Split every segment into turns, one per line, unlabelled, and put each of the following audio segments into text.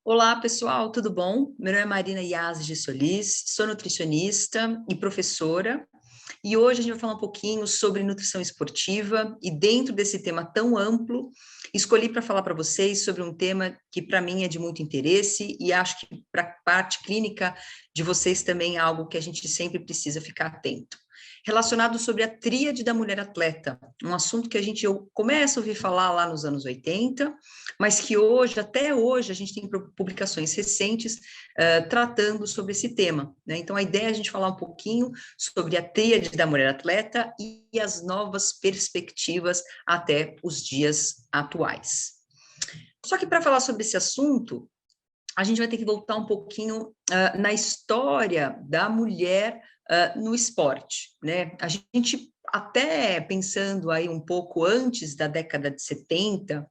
Olá, pessoal, tudo bom? Meu nome é Marina Iazzi de Solis, sou nutricionista e professora, e hoje a gente vai falar um pouquinho sobre nutrição esportiva, e dentro desse tema tão amplo, escolhi para falar para vocês sobre um tema que para mim é de muito interesse, e acho que para a parte clínica de vocês também é algo que a gente sempre precisa ficar atento. Relacionado sobre a tríade da mulher atleta, um assunto que eu começo a ouvir falar lá nos anos 80, mas que hoje, até hoje, a gente tem publicações recentes tratando sobre esse tema, né? Então, a ideia é a gente falar um pouquinho sobre a tríade da mulher atleta e as novas perspectivas até os dias atuais. Só que para falar sobre esse assunto, a gente vai ter que voltar um pouquinho na história da mulher no esporte, né? A gente, até pensando aí um pouco antes da década de 70,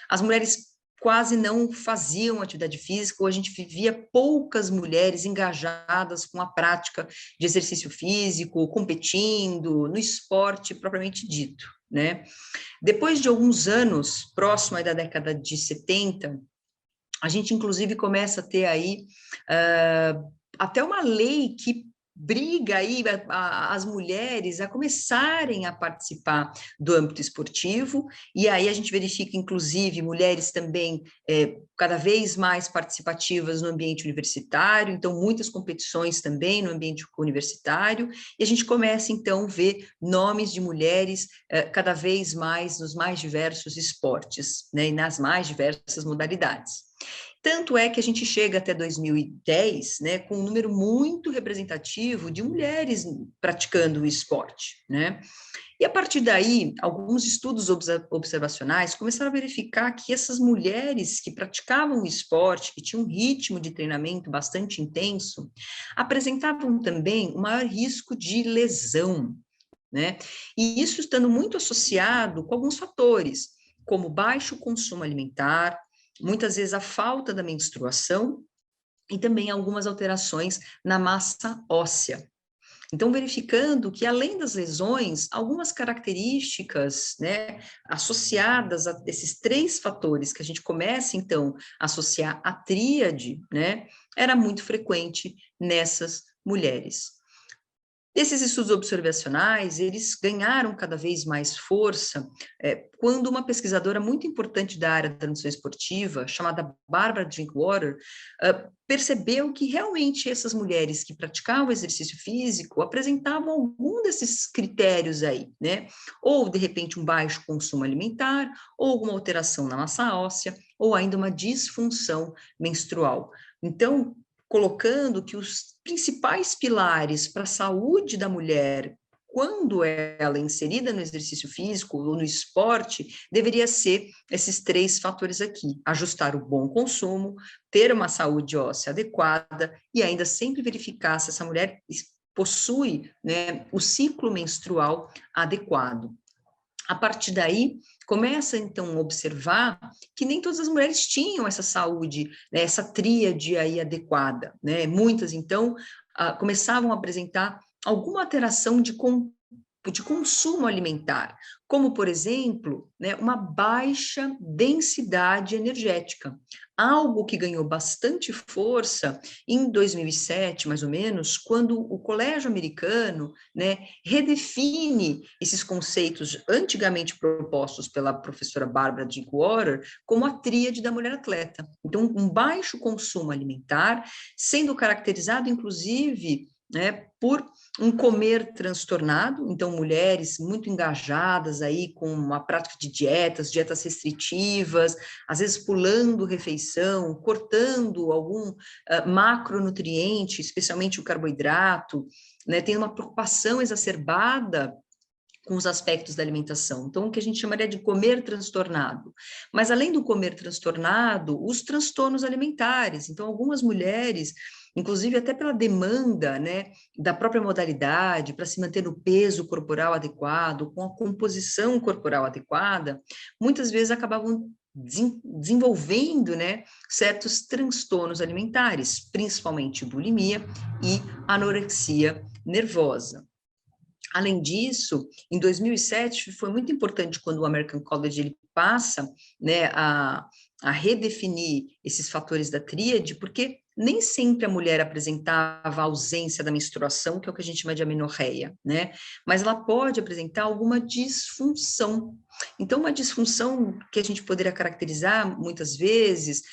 as mulheres quase não faziam atividade física, ou a gente vivia poucas mulheres engajadas com a prática de exercício físico, competindo, no esporte propriamente dito, né? Depois de alguns anos, próximo aí da década de 70, a gente, inclusive, começa a ter aí até uma lei que briga aí as mulheres a começarem a participar do âmbito esportivo, e aí a gente verifica, inclusive, mulheres também cada vez mais participativas no ambiente universitário, então muitas competições também no ambiente universitário, e a gente começa, então, a ver nomes de mulheres cada vez mais nos mais diversos esportes, né, e nas mais diversas modalidades. Tanto é que a gente chega até 2010, né, com um número muito representativo de mulheres praticando o esporte, né? E a partir daí, alguns estudos observacionais começaram a verificar que essas mulheres que praticavam o esporte, que tinham um ritmo de treinamento bastante intenso, apresentavam também um maior risco de lesão, né? E isso estando muito associado com alguns fatores, como baixo consumo alimentar, muitas vezes a falta da menstruação e também algumas alterações na massa óssea. Então, verificando que, além das lesões, algumas características, né, associadas a esses três fatores que a gente começa, então, a associar a tríade, né, era muito frequente nessas mulheres. Esses estudos observacionais, eles ganharam cada vez mais força quando uma pesquisadora muito importante da área da nutrição esportiva, chamada Barbara Drinkwater, percebeu que realmente essas mulheres que praticavam exercício físico apresentavam algum desses critérios aí, né? Ou, de repente, um baixo consumo alimentar, ou alguma alteração na massa óssea, ou ainda uma disfunção menstrual. Então, colocando que os principais pilares para a saúde da mulher, quando ela é inserida no exercício físico ou no esporte, deveria ser esses três fatores aqui: ajustar o bom consumo, ter uma saúde óssea adequada e ainda sempre verificar se essa mulher possui, né, o ciclo menstrual adequado. A partir daí, começa, então, a observar que nem todas as mulheres tinham essa saúde, né, essa tríade aí adequada, né? Muitas, então, começavam a apresentar alguma alteração de consumo alimentar, como, por exemplo, né, uma baixa densidade energética, algo que ganhou bastante força em 2007, mais ou menos, quando o Colégio Americano, né, redefine esses conceitos antigamente propostos pela professora Barbara Drinkwater como a tríade da mulher atleta. Então, um baixo consumo alimentar, sendo caracterizado, inclusive, né, por um comer transtornado, então mulheres muito engajadas aí com a prática de dietas restritivas, às vezes pulando refeição, cortando algum macronutriente, especialmente o carboidrato, né, tem uma preocupação exacerbada com os aspectos da alimentação. Então, o que a gente chamaria de comer transtornado. Mas, além do comer transtornado, os transtornos alimentares. Então, algumas mulheres, inclusive até pela demanda, né, da própria modalidade, para se manter no peso corporal adequado, com a composição corporal adequada, muitas vezes acabavam desenvolvendo, né, certos transtornos alimentares, principalmente bulimia e anorexia nervosa. Além disso, em 2007, foi muito importante quando o American College ele passa, né, a redefinir esses fatores da tríade, porque nem sempre a mulher apresentava a ausência da menstruação, que é o que a gente chama de amenorreia, né? Mas ela pode apresentar alguma disfunção. Então, uma disfunção que a gente poderia caracterizar, muitas vezes,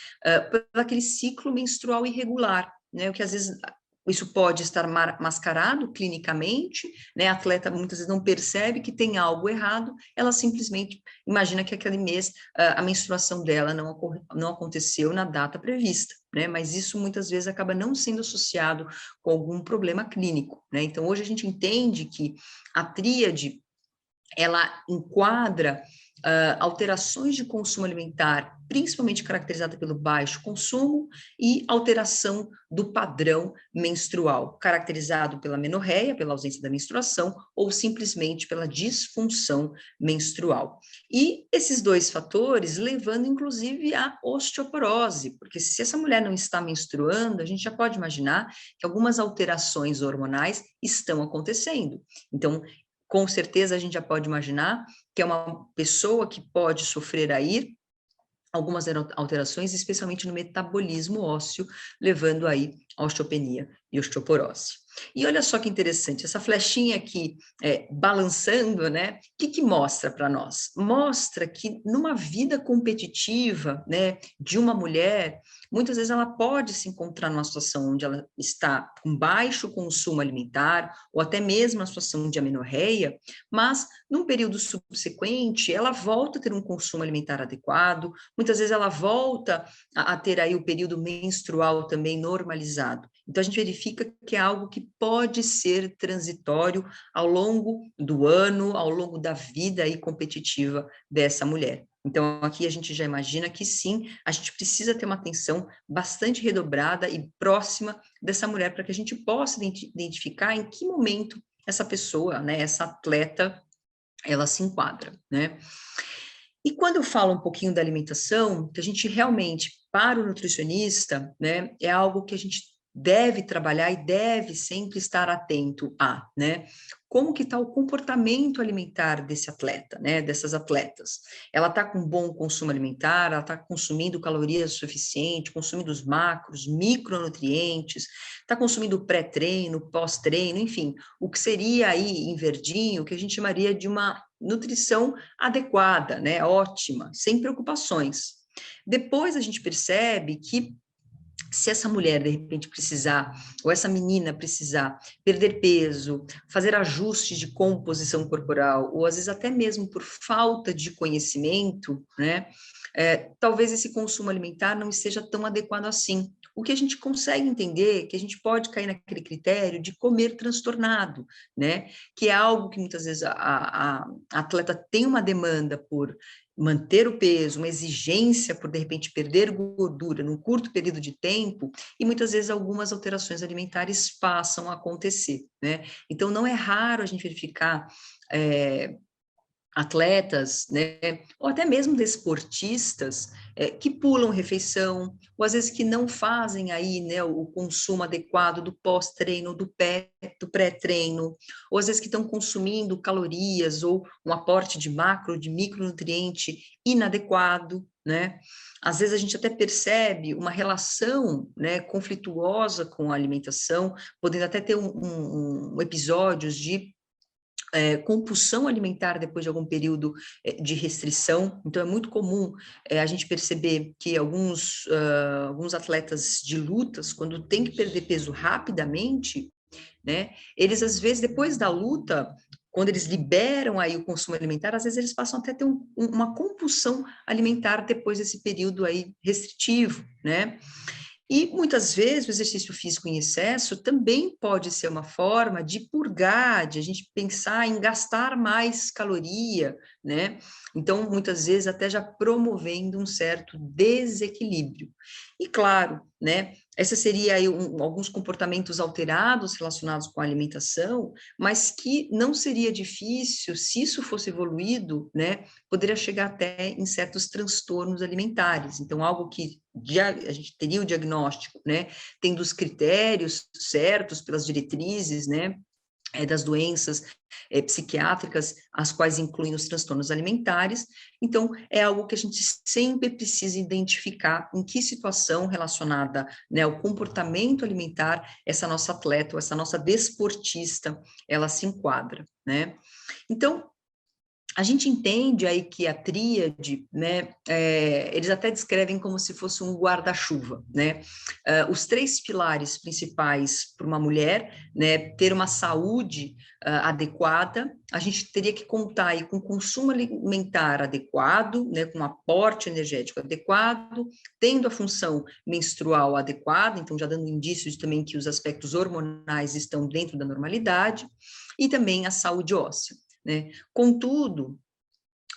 por aquele ciclo menstrual irregular, né? O que às vezes isso pode estar mascarado clinicamente, né? A atleta muitas vezes não percebe que tem algo errado, ela simplesmente imagina que aquele mês a menstruação dela não aconteceu na data prevista, né? Mas isso muitas vezes acaba não sendo associado com algum problema clínico, né? Então, hoje a gente entende que a tríade, ela enquadra alterações de consumo alimentar, principalmente caracterizada pelo baixo consumo, e alteração do padrão menstrual, caracterizado pela menorreia, pela ausência da menstruação, ou simplesmente pela disfunção menstrual. E esses dois fatores levando, inclusive, à osteoporose, porque se essa mulher não está menstruando, a gente já pode imaginar que algumas alterações hormonais estão acontecendo. Então, com certeza a gente já pode imaginar que é uma pessoa que pode sofrer aí algumas alterações, especialmente no metabolismo ósseo, levando aí a osteopenia e osteoporose. E olha só que interessante, essa flechinha aqui balançando, né? O que mostra para nós? Mostra que numa vida competitiva, né, de uma mulher, muitas vezes ela pode se encontrar numa situação onde ela está com baixo consumo alimentar, ou até mesmo na situação de amenorreia, mas num período subsequente, ela volta a ter um consumo alimentar adequado, muitas vezes ela volta a ter aí o período menstrual também normalizado. Então, a gente verifica que é algo que pode ser transitório ao longo do ano, ao longo da vida aí competitiva dessa mulher. Então, aqui a gente já imagina que sim, a gente precisa ter uma atenção bastante redobrada e próxima dessa mulher para que a gente possa identificar em que momento essa pessoa, né, essa atleta, ela se enquadra, né? E quando eu falo um pouquinho da alimentação, que a gente realmente, para o nutricionista, né, é algo que a gente deve trabalhar e deve sempre estar atento a, né? Como que está o comportamento alimentar desse atleta, né, dessas atletas? Ela está com bom consumo alimentar, ela está consumindo calorias suficientes, consumindo os macros, micronutrientes, está consumindo pré-treino, pós-treino, enfim, o que seria aí em verdinho, que a gente chamaria de uma nutrição adequada, né, ótima, sem preocupações. Depois a gente percebe que se essa mulher, de repente, precisar, ou essa menina precisar perder peso, fazer ajustes de composição corporal, ou às vezes até mesmo por falta de conhecimento, né, talvez esse consumo alimentar não esteja tão adequado assim. O que a gente consegue entender é que a gente pode cair naquele critério de comer transtornado, né, que é algo que muitas vezes a atleta tem uma demanda por manter o peso, uma exigência por, de repente, perder gordura num curto período de tempo, e muitas vezes algumas alterações alimentares passam a acontecer, né? Então, não é raro a gente verificar atletas, né, ou até mesmo desportistas, que pulam refeição, ou às vezes que não fazem aí, né, o consumo adequado do pós-treino, do pré-treino, ou às vezes que estão consumindo calorias ou um aporte de macro, de micronutriente inadequado, né? Às vezes a gente até percebe uma relação, né, conflituosa com a alimentação, podendo até ter episódios de compulsão alimentar depois de algum período de restrição. Então, é muito comum a gente perceber que alguns atletas de lutas, quando tem que perder peso rapidamente, né, eles, às vezes, depois da luta, quando eles liberam aí o consumo alimentar, às vezes eles passam até a ter uma compulsão alimentar depois desse período aí restritivo, né? E muitas vezes o exercício físico em excesso também pode ser uma forma de purgar, de a gente pensar em gastar mais caloria, né? Então, muitas vezes até já promovendo um certo desequilíbrio. E claro, né? Essa seria aí alguns comportamentos alterados relacionados com a alimentação, mas que não seria difícil, se isso fosse evoluído, né? Poderia chegar até em certos transtornos alimentares. Então, algo que a gente teria o diagnóstico, né, tendo os critérios certos pelas diretrizes, né, das doenças psiquiátricas, as quais incluem os transtornos alimentares. Então, é algo que a gente sempre precisa identificar em que situação relacionada, né, ao comportamento alimentar essa nossa atleta, ou essa nossa desportista, ela se enquadra, né? Então, a gente entende aí que a tríade, né, eles até descrevem como se fosse um guarda-chuva, né? Os três pilares principais para uma mulher, né, ter uma saúde adequada, a gente teria que contar aí com consumo alimentar adequado, né, com aporte energético adequado, tendo a função menstrual adequada, então já dando indícios também que os aspectos hormonais estão dentro da normalidade, e também a saúde óssea, né? Contudo,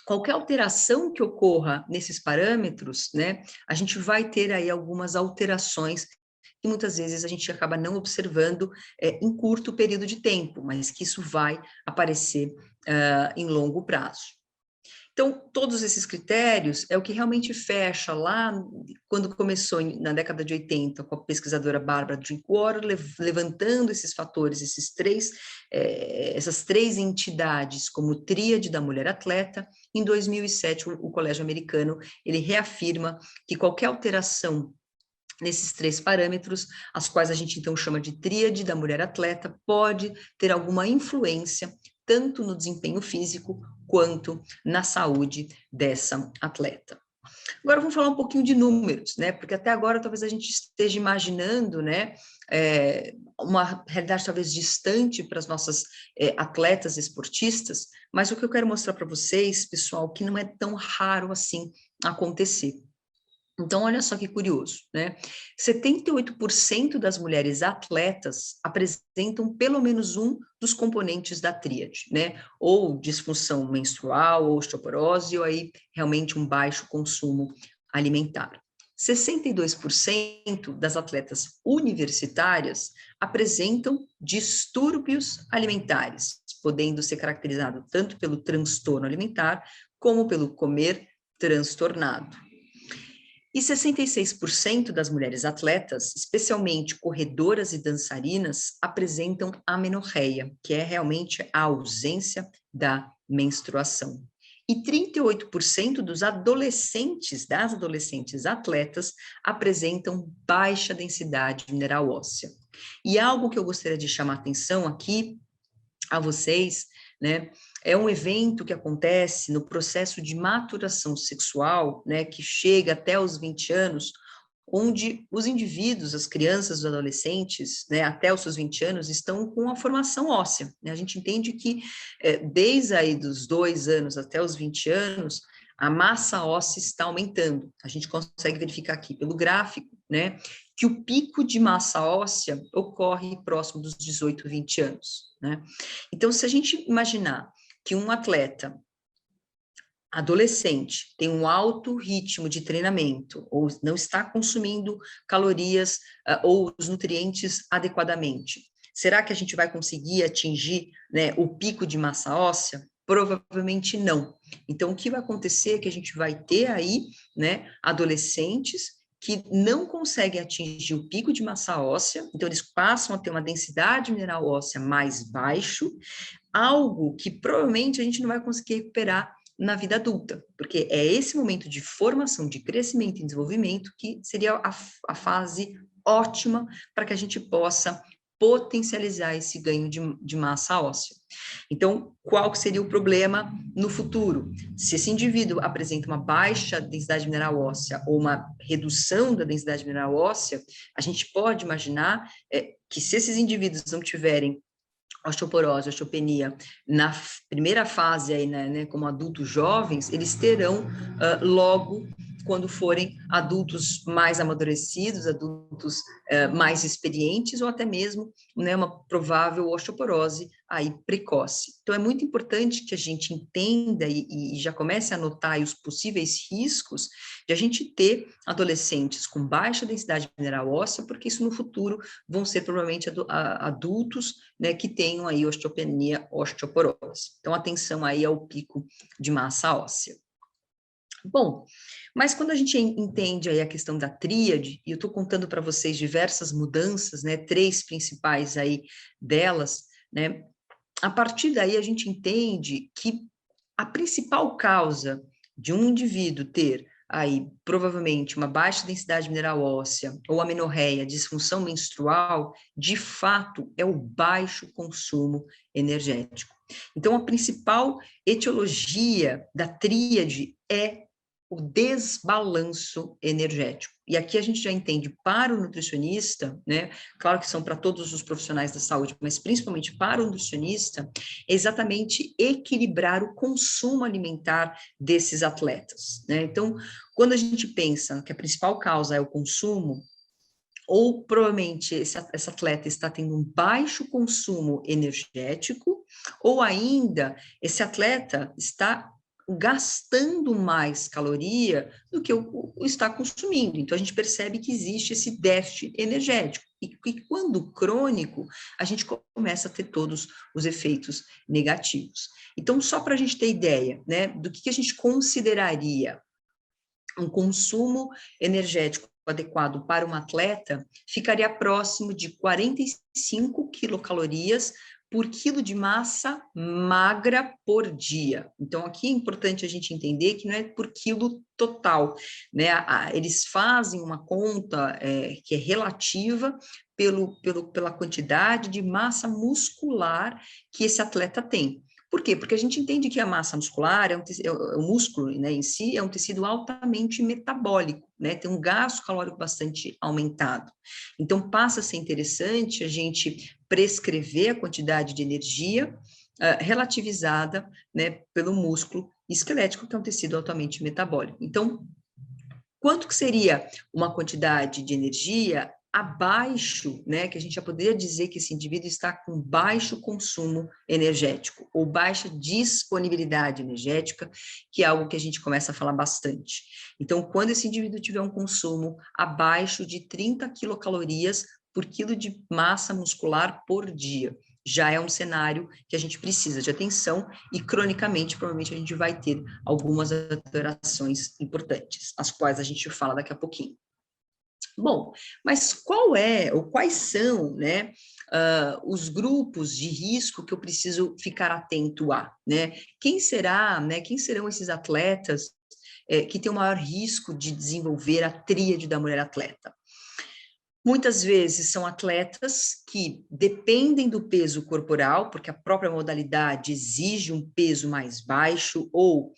qualquer alteração que ocorra nesses parâmetros, né, a gente vai ter aí algumas alterações que muitas vezes a gente acaba não observando em curto período de tempo, mas que isso vai aparecer em longo prazo. Então, todos esses critérios é o que realmente fecha lá quando começou na década de 80 com a pesquisadora Barbara Drinkwater, levantando esses fatores, essas três entidades como tríade da mulher atleta. Em 2007, o Colégio Americano, ele reafirma que qualquer alteração nesses três parâmetros, as quais a gente então chama de tríade da mulher atleta, pode ter alguma influência tanto no desempenho físico quanto na saúde dessa atleta. Agora vamos falar um pouquinho de números, né? Porque até agora talvez a gente esteja imaginando, né, uma realidade talvez distante para as nossas atletas esportistas, mas o que eu quero mostrar para vocês, pessoal, que não é tão raro assim acontecer. Então, olha só que curioso, né? 78% das mulheres atletas apresentam pelo menos um dos componentes da tríade, né? Ou disfunção menstrual, ou osteoporose, ou aí realmente um baixo consumo alimentar. 62% das atletas universitárias apresentam distúrbios alimentares, podendo ser caracterizado tanto pelo transtorno alimentar como pelo comer transtornado. E 66% das mulheres atletas, especialmente corredoras e dançarinas, apresentam amenorreia, que é realmente a ausência da menstruação. E 38% das adolescentes atletas, apresentam baixa densidade mineral óssea. E algo que eu gostaria de chamar atenção aqui a vocês, né, é um evento que acontece no processo de maturação sexual, né, que chega até os 20 anos, onde os indivíduos, as crianças, os adolescentes, né, até os seus 20 anos, estão com a formação óssea, né? A gente entende que desde aí dos 2 anos até os 20 anos, a massa óssea está aumentando. A gente consegue verificar aqui pelo gráfico, né, que o pico de massa óssea ocorre próximo dos 18, 20 anos, né? Então, se a gente imaginar que um atleta adolescente tem um alto ritmo de treinamento, ou não está consumindo calorias ou os nutrientes adequadamente, será que a gente vai conseguir atingir, né, o pico de massa óssea? Provavelmente não. Então, o que vai acontecer é que a gente vai ter aí, né, adolescentes que não conseguem atingir o pico de massa óssea, então eles passam a ter uma densidade mineral óssea mais baixo, algo que provavelmente a gente não vai conseguir recuperar na vida adulta, porque é esse momento de formação, de crescimento e desenvolvimento que seria a fase ótima para que a gente possa potencializar esse ganho de massa óssea. Então, qual que seria o problema no futuro? Se esse indivíduo apresenta uma baixa densidade mineral óssea ou uma redução da densidade mineral óssea, a gente pode imaginar que se esses indivíduos não tiverem osteoporose, osteopenia, na primeira fase aí, né, como adultos jovens, eles terão logo quando forem adultos mais amadurecidos, adultos mais experientes, ou até mesmo, né, uma provável osteoporose aí precoce. Então, é muito importante que a gente entenda e já comece a anotar aí os possíveis riscos de a gente ter adolescentes com baixa densidade mineral óssea, porque isso no futuro vão ser provavelmente adultos, né, que tenham aí osteopenia, osteoporose. Então, atenção aí ao pico de massa óssea. Bom, mas quando a gente entende aí a questão da tríade, e eu estou contando para vocês diversas mudanças, né, 3 principais aí delas, né, a partir daí a gente entende que a principal causa de um indivíduo ter aí provavelmente uma baixa densidade mineral óssea ou amenorreia, disfunção menstrual, de fato é o baixo consumo energético. Então a principal etiologia da tríade é o desbalanço energético. E aqui a gente já entende para o nutricionista, né? Claro que são para todos os profissionais da saúde, mas principalmente para o nutricionista, é exatamente equilibrar o consumo alimentar desses atletas, né? Então, quando a gente pensa que a principal causa é o consumo, ou provavelmente esse atleta está tendo um baixo consumo energético, ou ainda esse atleta está gastando mais caloria do que o está consumindo. Então, a gente percebe que existe esse déficit energético. E quando crônico, a gente começa a ter todos os efeitos negativos. Então, só para a gente ter ideia, né, do que a gente consideraria um consumo energético adequado para um atleta, ficaria próximo de 45 quilocalorias por quilo de massa magra por dia. Então, aqui é importante a gente entender que não é por quilo total, né? Eles fazem uma conta que é relativa pela quantidade de massa muscular que esse atleta tem. Por quê? Porque a gente entende que a massa muscular, o músculo, né, em si, é um tecido altamente metabólico, né, tem um gasto calórico bastante aumentado. Então, passa a ser interessante a gente prescrever a quantidade de energia relativizada, né, pelo músculo esquelético, que é um tecido altamente metabólico. Então, quanto que seria uma quantidade de energia abaixo, né, que a gente já poderia dizer que esse indivíduo está com baixo consumo energético ou baixa disponibilidade energética, que é algo que a gente começa a falar bastante. Então, quando esse indivíduo tiver um consumo abaixo de 30 quilocalorias por quilo de massa muscular por dia, já é um cenário que a gente precisa de atenção e, cronicamente, provavelmente a gente vai ter algumas alterações importantes, as quais a gente fala daqui a pouquinho. Bom, mas quais são, né, os grupos de risco que eu preciso ficar atento a, né? Quem serão esses atletas que têm o maior risco de desenvolver a tríade da mulher atleta? Muitas vezes são atletas que dependem do peso corporal, porque a própria modalidade exige um peso mais baixo, ou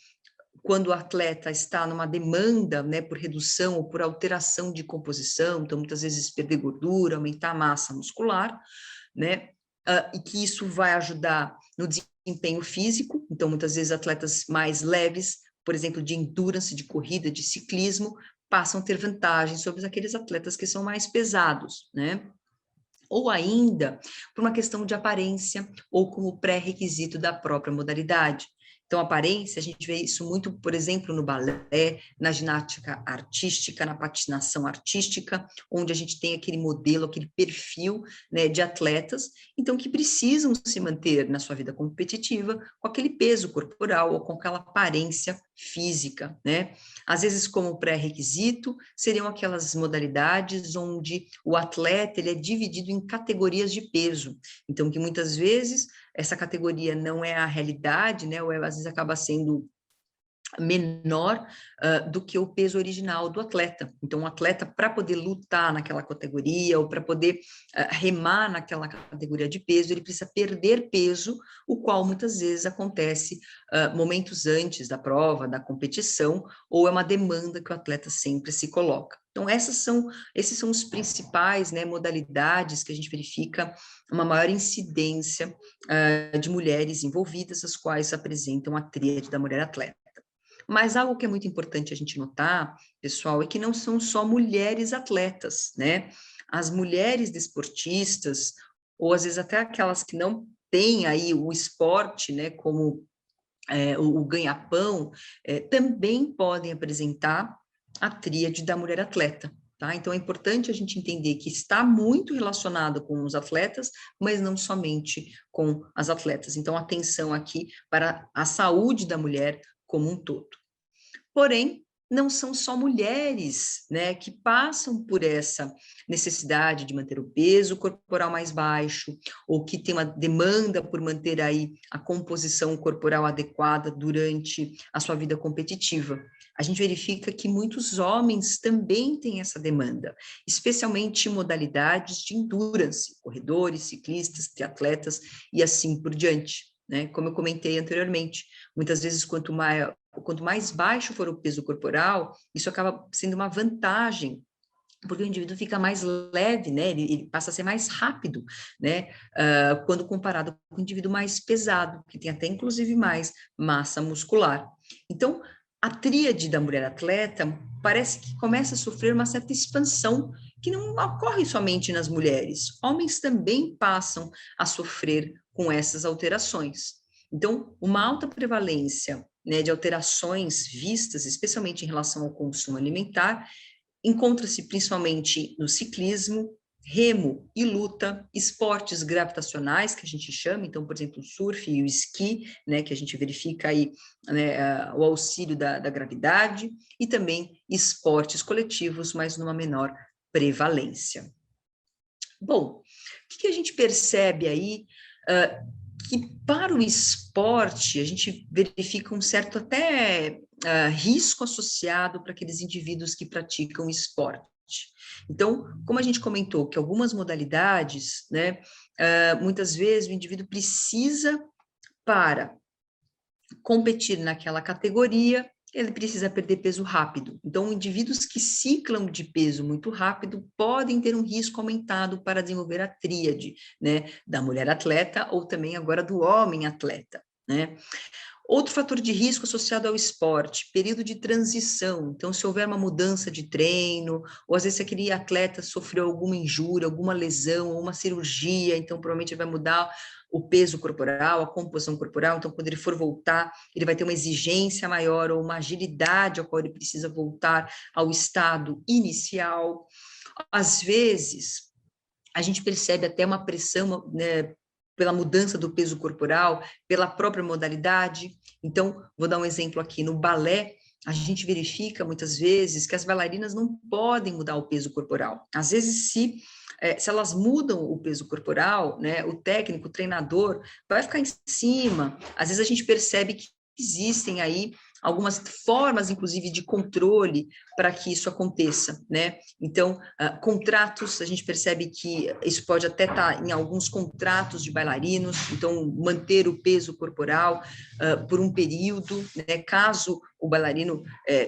quando o atleta está numa demanda, né, por redução ou por alteração de composição, então muitas vezes perder gordura, aumentar a massa muscular, né, e que isso vai ajudar no desempenho físico, então muitas vezes atletas mais leves, por exemplo, de endurance, de corrida, de ciclismo, passam a ter vantagem sobre aqueles atletas que são mais pesados, né? Ou ainda por uma questão de aparência ou como pré-requisito da própria modalidade. Então, aparência, a gente vê isso muito, por exemplo, no balé, na ginástica artística, na patinação artística, onde a gente tem aquele modelo, aquele perfil, né, de atletas, então, que precisam se manter na sua vida competitiva com aquele peso corporal ou com aquela aparência física, né? Às vezes, como pré-requisito, seriam aquelas modalidades onde o atleta ele é dividido em categorias de peso, então, que muitas vezes essa categoria não é a realidade, né, ou às vezes acaba sendo menor do que o peso original do atleta. Então, um atleta, para poder lutar naquela categoria, ou para poder remar naquela categoria de peso, ele precisa perder peso, o qual muitas vezes acontece momentos antes da prova, da competição, ou é uma demanda que o atleta sempre se coloca. Então, esses são os principais, né, modalidades que a gente verifica uma maior incidência de mulheres envolvidas, as quais apresentam a tríade da mulher atleta. Mas algo que é muito importante a gente notar, pessoal, é que não são só mulheres atletas, né? As mulheres desportistas, ou às vezes até aquelas que não têm aí o esporte, né, como o ganha-pão, também podem apresentar a tríade da mulher atleta. Tá? Então, é importante a gente entender que está muito relacionado com os atletas, mas não somente com as atletas. Então, atenção aqui para a saúde da mulher como um todo. Porém, não são só mulheres, né, que passam por essa necessidade de manter o peso corporal mais baixo, ou que tem uma demanda por manter aí a composição corporal adequada durante a sua vida competitiva. A gente verifica que muitos homens também têm essa demanda, especialmente em modalidades de endurance, corredores, ciclistas, triatletas e assim por diante, né? Como eu comentei anteriormente, muitas vezes quanto mais baixo for o peso corporal, isso acaba sendo uma vantagem, porque o indivíduo fica mais leve, né? Ele passa a ser mais rápido, né? Quando comparado com o indivíduo mais pesado, que tem até inclusive mais massa muscular. Então, a tríade da mulher atleta parece que começa a sofrer uma certa expansão, que não ocorre somente nas mulheres. Homens também passam a sofrer com essas alterações. Então, uma alta prevalência, né, de alterações vistas, especialmente em relação ao consumo alimentar, encontra-se principalmente no ciclismo, remo e luta, esportes gravitacionais, que a gente chama, então, por exemplo, o surf e o esqui, né, que a gente verifica aí, né, o auxílio da gravidade, e também esportes coletivos, mas numa menor prevalência. Bom, o que a gente percebe aí? Que para o esporte, a gente verifica um certo até risco associado para aqueles indivíduos que praticam esporte. Então, como a gente comentou que algumas modalidades, né, muitas vezes o indivíduo precisa, para competir naquela categoria, ele precisa perder peso rápido. Então, indivíduos que ciclam de peso muito rápido podem ter um risco aumentado para desenvolver a tríade, né, da mulher atleta ou também agora do homem atleta, né? Outro fator de risco associado ao esporte, período de transição. Então, se houver uma mudança de treino, ou às vezes se aquele atleta sofreu alguma injúria, alguma lesão, ou uma cirurgia, então provavelmente ele vai mudar o peso corporal, a composição corporal, então quando ele for voltar, ele vai ter uma exigência maior ou uma agilidade ao qual ele precisa voltar ao estado inicial. Às vezes, a gente percebe até uma pressão, né, pela mudança do peso corporal, pela própria modalidade. Então, vou dar um exemplo aqui, no balé, a gente verifica muitas vezes que as bailarinas não podem mudar o peso corporal. Às vezes, se elas mudam o peso corporal, né, o técnico, o treinador, vai ficar em cima. Às vezes a gente percebe que existem aí algumas formas, inclusive, de controle para que isso aconteça, né? Então, contratos, a gente percebe que isso pode até estar em alguns contratos de bailarinos, então, manter o peso corporal por um período, né? Caso o bailarino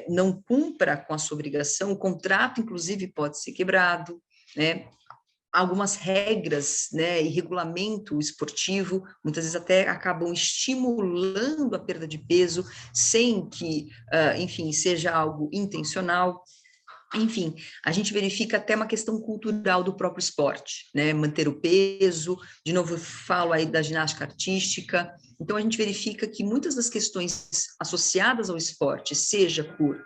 não cumpra com a sua obrigação, o contrato, inclusive, pode ser quebrado, né? Algumas regras, né, e regulamento esportivo, muitas vezes até acabam estimulando a perda de peso, sem que, enfim, seja algo intencional. Enfim, a gente verifica até uma questão cultural do próprio esporte, né, manter o peso, de novo eu falo aí da ginástica artística, então a gente verifica que muitas das questões associadas ao esporte, seja por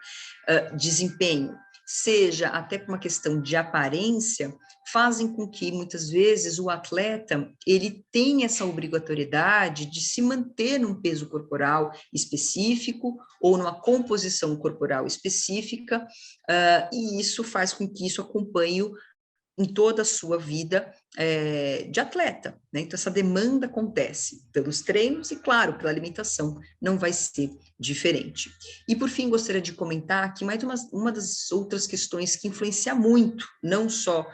desempenho, seja até por uma questão de aparência, fazem com que, muitas vezes, o atleta, ele tenha essa obrigatoriedade de se manter num peso corporal específico ou numa composição corporal específica, e isso faz com que isso acompanhe em toda a sua vida de atleta, né? Então, essa demanda acontece pelos treinos e, claro, pela alimentação, não vai ser diferente. E, por fim, gostaria de comentar que mais uma das outras questões que influencia muito, não só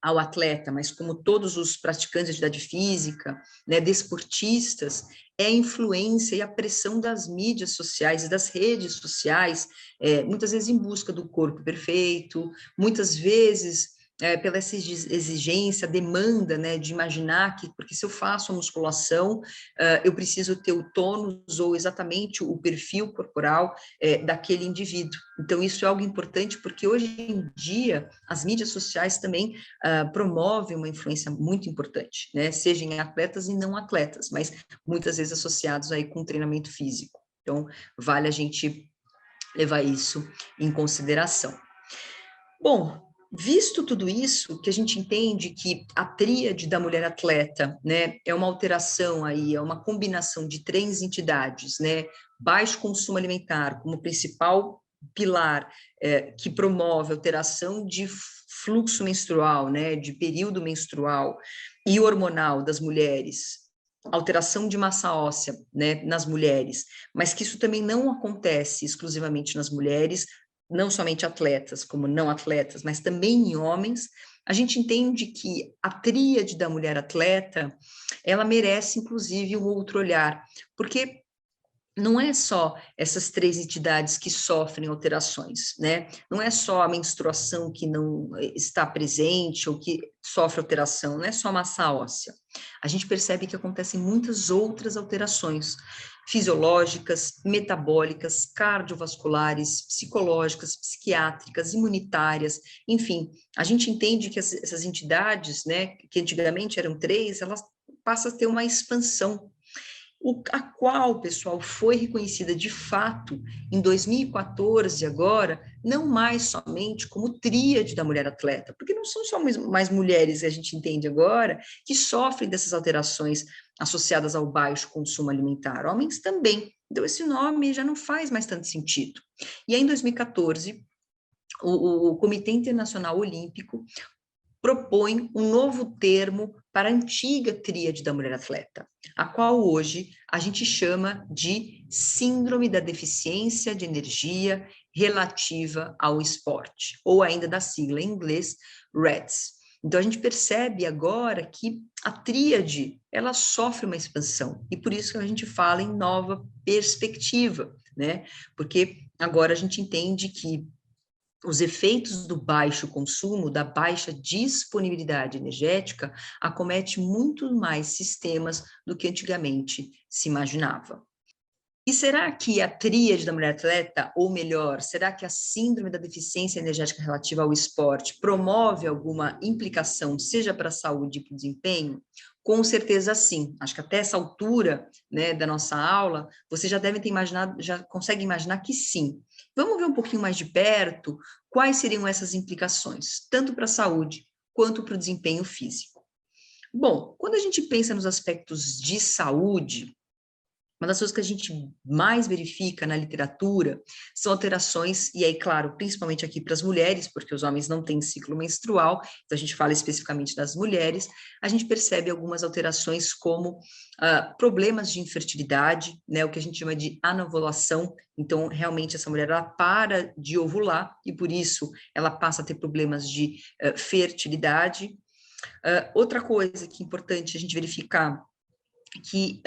ao atleta, mas como todos os praticantes de atividade física, né, desportistas, é a influência e a pressão das mídias sociais e das redes sociais, muitas vezes em busca do corpo perfeito, muitas vezes pela essa exigência, demanda, né, de imaginar que, porque se eu faço a musculação, eu preciso ter o tônus ou exatamente o perfil corporal daquele indivíduo. Então, isso é algo importante, porque hoje em dia, as mídias sociais também promovem uma influência muito importante, né, seja em atletas e não atletas, mas muitas vezes associados aí com treinamento físico. Então, vale a gente levar isso em consideração. Bom, Visto tudo isso, que a gente entende que a tríade da mulher atleta, né, é uma alteração aí, é uma combinação de três entidades, né, baixo consumo alimentar como principal pilar, que promove alteração de fluxo menstrual, né, de período menstrual e hormonal das mulheres, alteração de massa óssea, né, nas mulheres, mas que isso também não acontece exclusivamente nas mulheres, não somente atletas, como não atletas, mas também em homens, a gente entende que a tríade da mulher atleta, ela merece, inclusive, um outro olhar, porque não é só essas três entidades que sofrem alterações, né? Não é só a menstruação que não está presente ou que sofre alteração, não é só a massa óssea. A gente percebe que acontecem muitas outras alterações fisiológicas, metabólicas, cardiovasculares, psicológicas, psiquiátricas, imunitárias, enfim, a gente entende que essas entidades, né, que antigamente eram três, elas passam a ter uma expansão, a qual, pessoal, foi reconhecida de fato em 2014 agora, não mais somente como tríade da mulher atleta, porque não são só mais mulheres, a gente entende agora, que sofrem dessas alterações associadas ao baixo consumo alimentar, homens também. Então, esse nome já não faz mais tanto sentido. E aí, em 2014, o Comitê Internacional Olímpico propõe um novo termo para a antiga tríade da mulher atleta, a qual hoje a gente chama de síndrome da deficiência de energia relativa ao esporte, ou ainda da sigla em inglês, REDS. Então, a gente percebe agora que a tríade, ela sofre uma expansão, e por isso que a gente fala em nova perspectiva, né? Porque agora a gente entende que os efeitos do baixo consumo, da baixa disponibilidade energética, acomete muito mais sistemas do que antigamente se imaginava. E será que a tríade da mulher atleta, ou melhor, será que a síndrome da deficiência energética relativa ao esporte promove alguma implicação, seja para a saúde e para o desempenho? Com certeza sim. Acho que até essa altura, né, da nossa aula, você já deve ter imaginado, já consegue imaginar que sim. Vamos ver um pouquinho mais de perto quais seriam essas implicações, tanto para a saúde quanto para o desempenho físico. Bom, quando a gente pensa nos aspectos de saúde, uma das coisas que a gente mais verifica na literatura são alterações, e aí, claro, principalmente aqui para as mulheres, porque os homens não têm ciclo menstrual, então a gente fala especificamente das mulheres, a gente percebe algumas alterações como problemas de infertilidade, né, o que a gente chama de anovulação, então realmente essa mulher ela para de ovular e por isso ela passa a ter problemas de fertilidade. Outra coisa que é importante a gente verificar que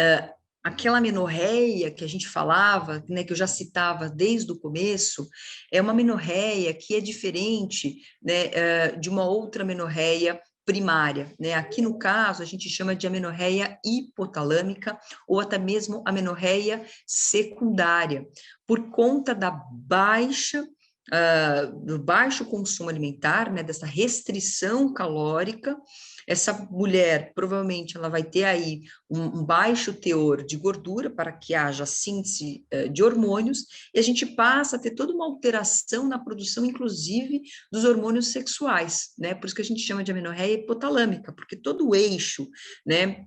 aquela menorreia que a gente falava, né, que eu já citava desde o começo, é uma menorreia que é diferente, né, de uma outra menorreia primária, né? Aqui no caso a gente chama de amenorreia hipotalâmica ou até mesmo amenorreia secundária, por conta da baixa do baixo consumo alimentar, né, dessa restrição calórica. Essa mulher provavelmente ela vai ter aí um baixo teor de gordura para que haja síntese de hormônios, e a gente passa a ter toda uma alteração na produção, inclusive, dos hormônios sexuais, né? Por isso que a gente chama de amenorreia hipotalâmica, porque todo o eixo, né,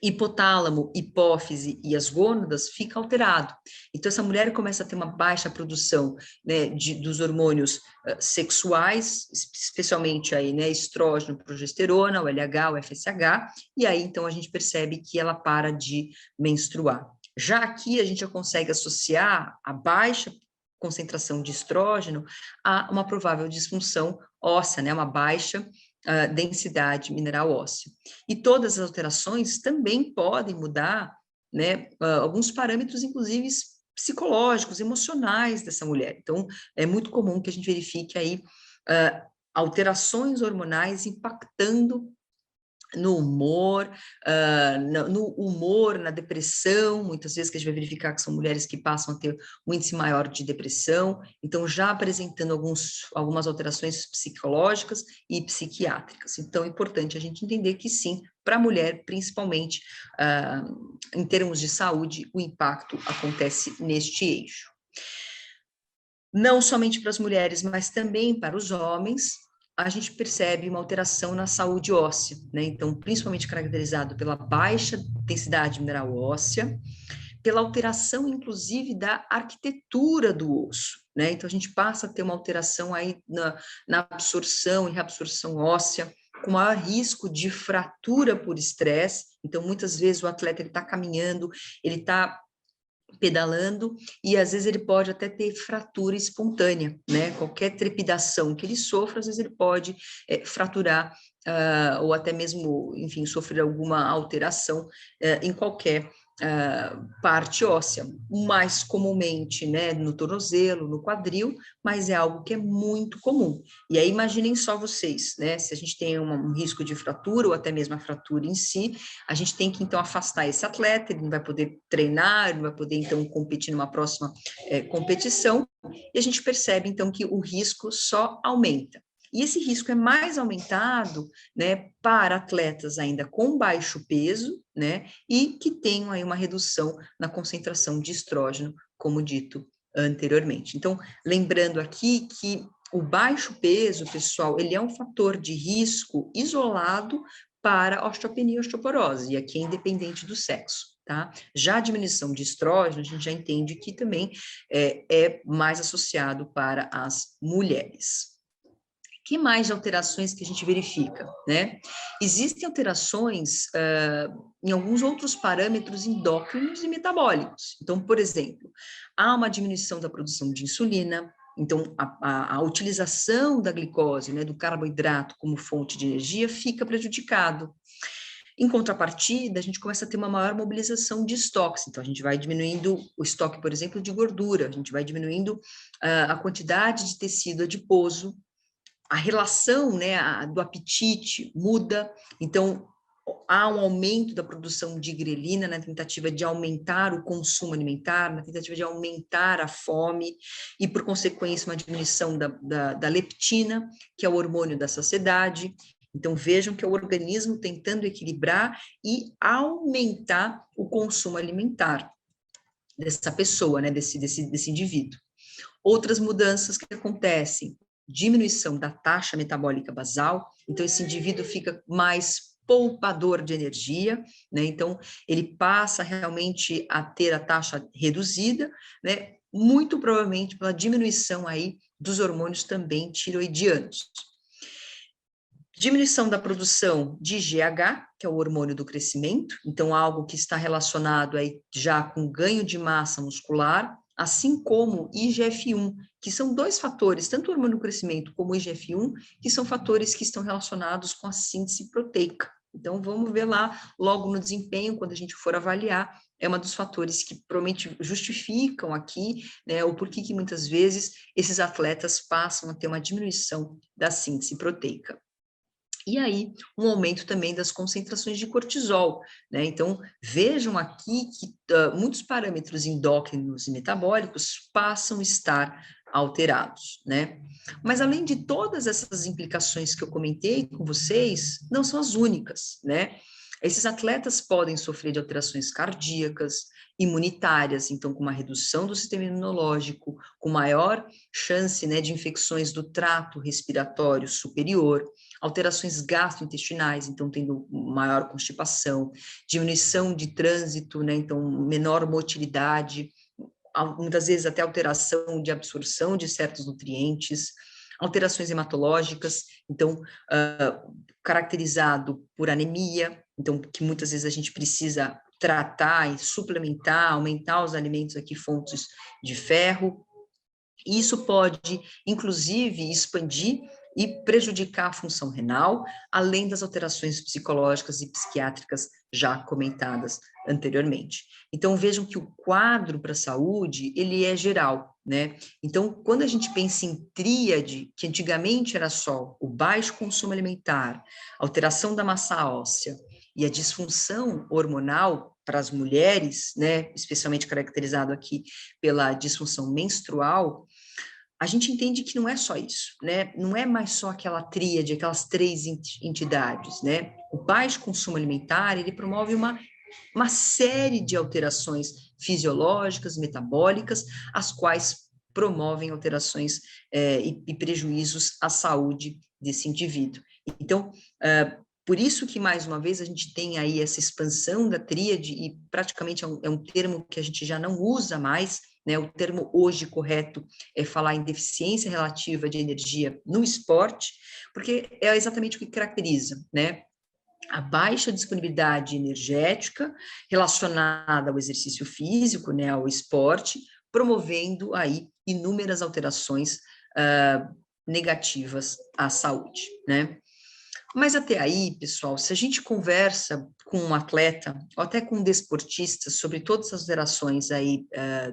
hipotálamo, hipófise e as gônadas fica alterado. Então, essa mulher começa a ter uma baixa produção, né, dos hormônios sexuais, especialmente aí, né, estrógeno, progesterona, o LH, o FSH, e aí, então, a gente percebe que ela para de menstruar. Já aqui, a gente já consegue associar a baixa concentração de estrógeno a uma provável disfunção óssea, né, uma baixa densidade mineral óssea. E todas as alterações também podem mudar, né, alguns parâmetros, inclusive psicológicos, emocionais dessa mulher. Então, é muito comum que a gente verifique aí alterações hormonais impactando no humor, no humor, na depressão, muitas vezes que a gente vai verificar que são mulheres que passam a ter um índice maior de depressão, então já apresentando algumas alterações psicológicas e psiquiátricas. Então é importante a gente entender que sim, para a mulher, principalmente em termos de saúde, o impacto acontece neste eixo. Não somente para as mulheres, mas também para os homens. a gente percebe uma alteração na saúde óssea, né? Então, principalmente caracterizado pela baixa densidade mineral óssea, pela alteração, inclusive, da arquitetura do osso, né? Então, a gente passa a ter uma alteração aí na absorção e reabsorção óssea, com maior risco de fratura por estresse. Então, muitas vezes o atleta está caminhando, ele está pedalando, e às vezes ele pode até ter fratura espontânea, né? Qualquer trepidação que ele sofra, às vezes ele pode fraturar, ou até mesmo, enfim, sofrer alguma alteração em qualquer parte óssea, mais comumente, né, no tornozelo, no quadril, mas é algo que é muito comum. E aí imaginem só vocês, né, se a gente tem um risco de fratura, ou até mesmo a fratura em si, a gente tem que, então, afastar esse atleta, ele não vai poder treinar, ele não vai poder, então, competir numa próxima competição, e a gente percebe, então, que o risco só aumenta. E esse risco é mais aumentado, né, para atletas ainda com baixo peso, né, e que tenham aí uma redução na concentração de estrógeno, como dito anteriormente. Então, lembrando aqui que o baixo peso, pessoal, ele é um fator de risco isolado para osteopenia e osteoporose, e aqui é independente do sexo, tá? Já a diminuição de estrógeno, a gente já entende que também é mais associado para as mulheres. Que mais de alterações que a gente verifica, né? Existem alterações em alguns outros parâmetros endócrinos e metabólicos. Então, por exemplo, há uma diminuição da produção de insulina, então a utilização da glicose, né, do carboidrato como fonte de energia fica prejudicado. Em contrapartida, a gente começa a ter uma maior mobilização de estoques, então a gente vai diminuindo o estoque, por exemplo, de gordura, a gente vai diminuindo a quantidade de tecido adiposo, a relação, né, do apetite muda, então há um aumento da produção de grelina na tentativa de aumentar o consumo alimentar, na tentativa de aumentar a fome, e por consequência uma diminuição da leptina, que é o hormônio da saciedade. Então vejam que é o organismo tentando equilibrar e aumentar o consumo alimentar dessa pessoa, né, desse indivíduo. Outras mudanças que acontecem: diminuição da taxa metabólica basal, então esse indivíduo fica mais poupador de energia, né? Então ele passa realmente a ter a taxa reduzida, né? Muito provavelmente pela diminuição aí dos hormônios também tiroidianos. Diminuição da produção de GH, que é o hormônio do crescimento, então algo que está relacionado aí já com ganho de massa muscular, assim como IGF-1, que são dois fatores, tanto o hormônio do crescimento como o IGF-1, que são fatores que estão relacionados com a síntese proteica. Então, vamos ver lá, logo no desempenho, quando a gente for avaliar, é um dos fatores que provavelmente justificam aqui, né, o porquê que muitas vezes esses atletas passam a ter uma diminuição da síntese proteica. E aí, um aumento também das concentrações de cortisol, né? Então, vejam aqui que muitos parâmetros endócrinos e metabólicos passam a estar alterados, né? Mas além de todas essas implicações que eu comentei com vocês, não são as únicas, né? Esses atletas podem sofrer de alterações cardíacas, imunitárias, então com uma redução do sistema imunológico, com maior chance, né, de infecções do trato respiratório superior, alterações gastrointestinais, então tendo maior constipação, diminuição de trânsito, né, então menor motilidade, muitas vezes até alteração de absorção de certos nutrientes, alterações hematológicas, então caracterizado por anemia, então que muitas vezes a gente precisa tratar e suplementar, aumentar os alimentos aqui, fontes de ferro. Isso pode, inclusive, expandir e prejudicar a função renal, além das alterações psicológicas e psiquiátricas já comentadas anteriormente. Então, vejam que o quadro para a saúde, ele é geral, né? Então, quando a gente pensa em tríade, que antigamente era só o baixo consumo alimentar, alteração da massa óssea e a disfunção hormonal para as mulheres, né, especialmente caracterizado aqui pela disfunção menstrual, a gente entende que não é só isso, né? Não é mais só aquela tríade, aquelas três entidades, né? O baixo consumo alimentar, ele promove uma série de alterações fisiológicas, metabólicas, as quais promovem alterações e prejuízos à saúde desse indivíduo. Então, por isso que, mais uma vez, a gente tem aí essa expansão da tríade, e praticamente é um termo que a gente já não usa mais, né? O termo hoje correto é falar em deficiência relativa de energia no esporte, porque é exatamente o que caracteriza, né? A baixa disponibilidade energética relacionada ao exercício físico, né, ao esporte, promovendo aí inúmeras alterações negativas à saúde, né? Mas até aí, pessoal, se a gente conversa com um atleta, ou até com um desportista, sobre todas as alterações aí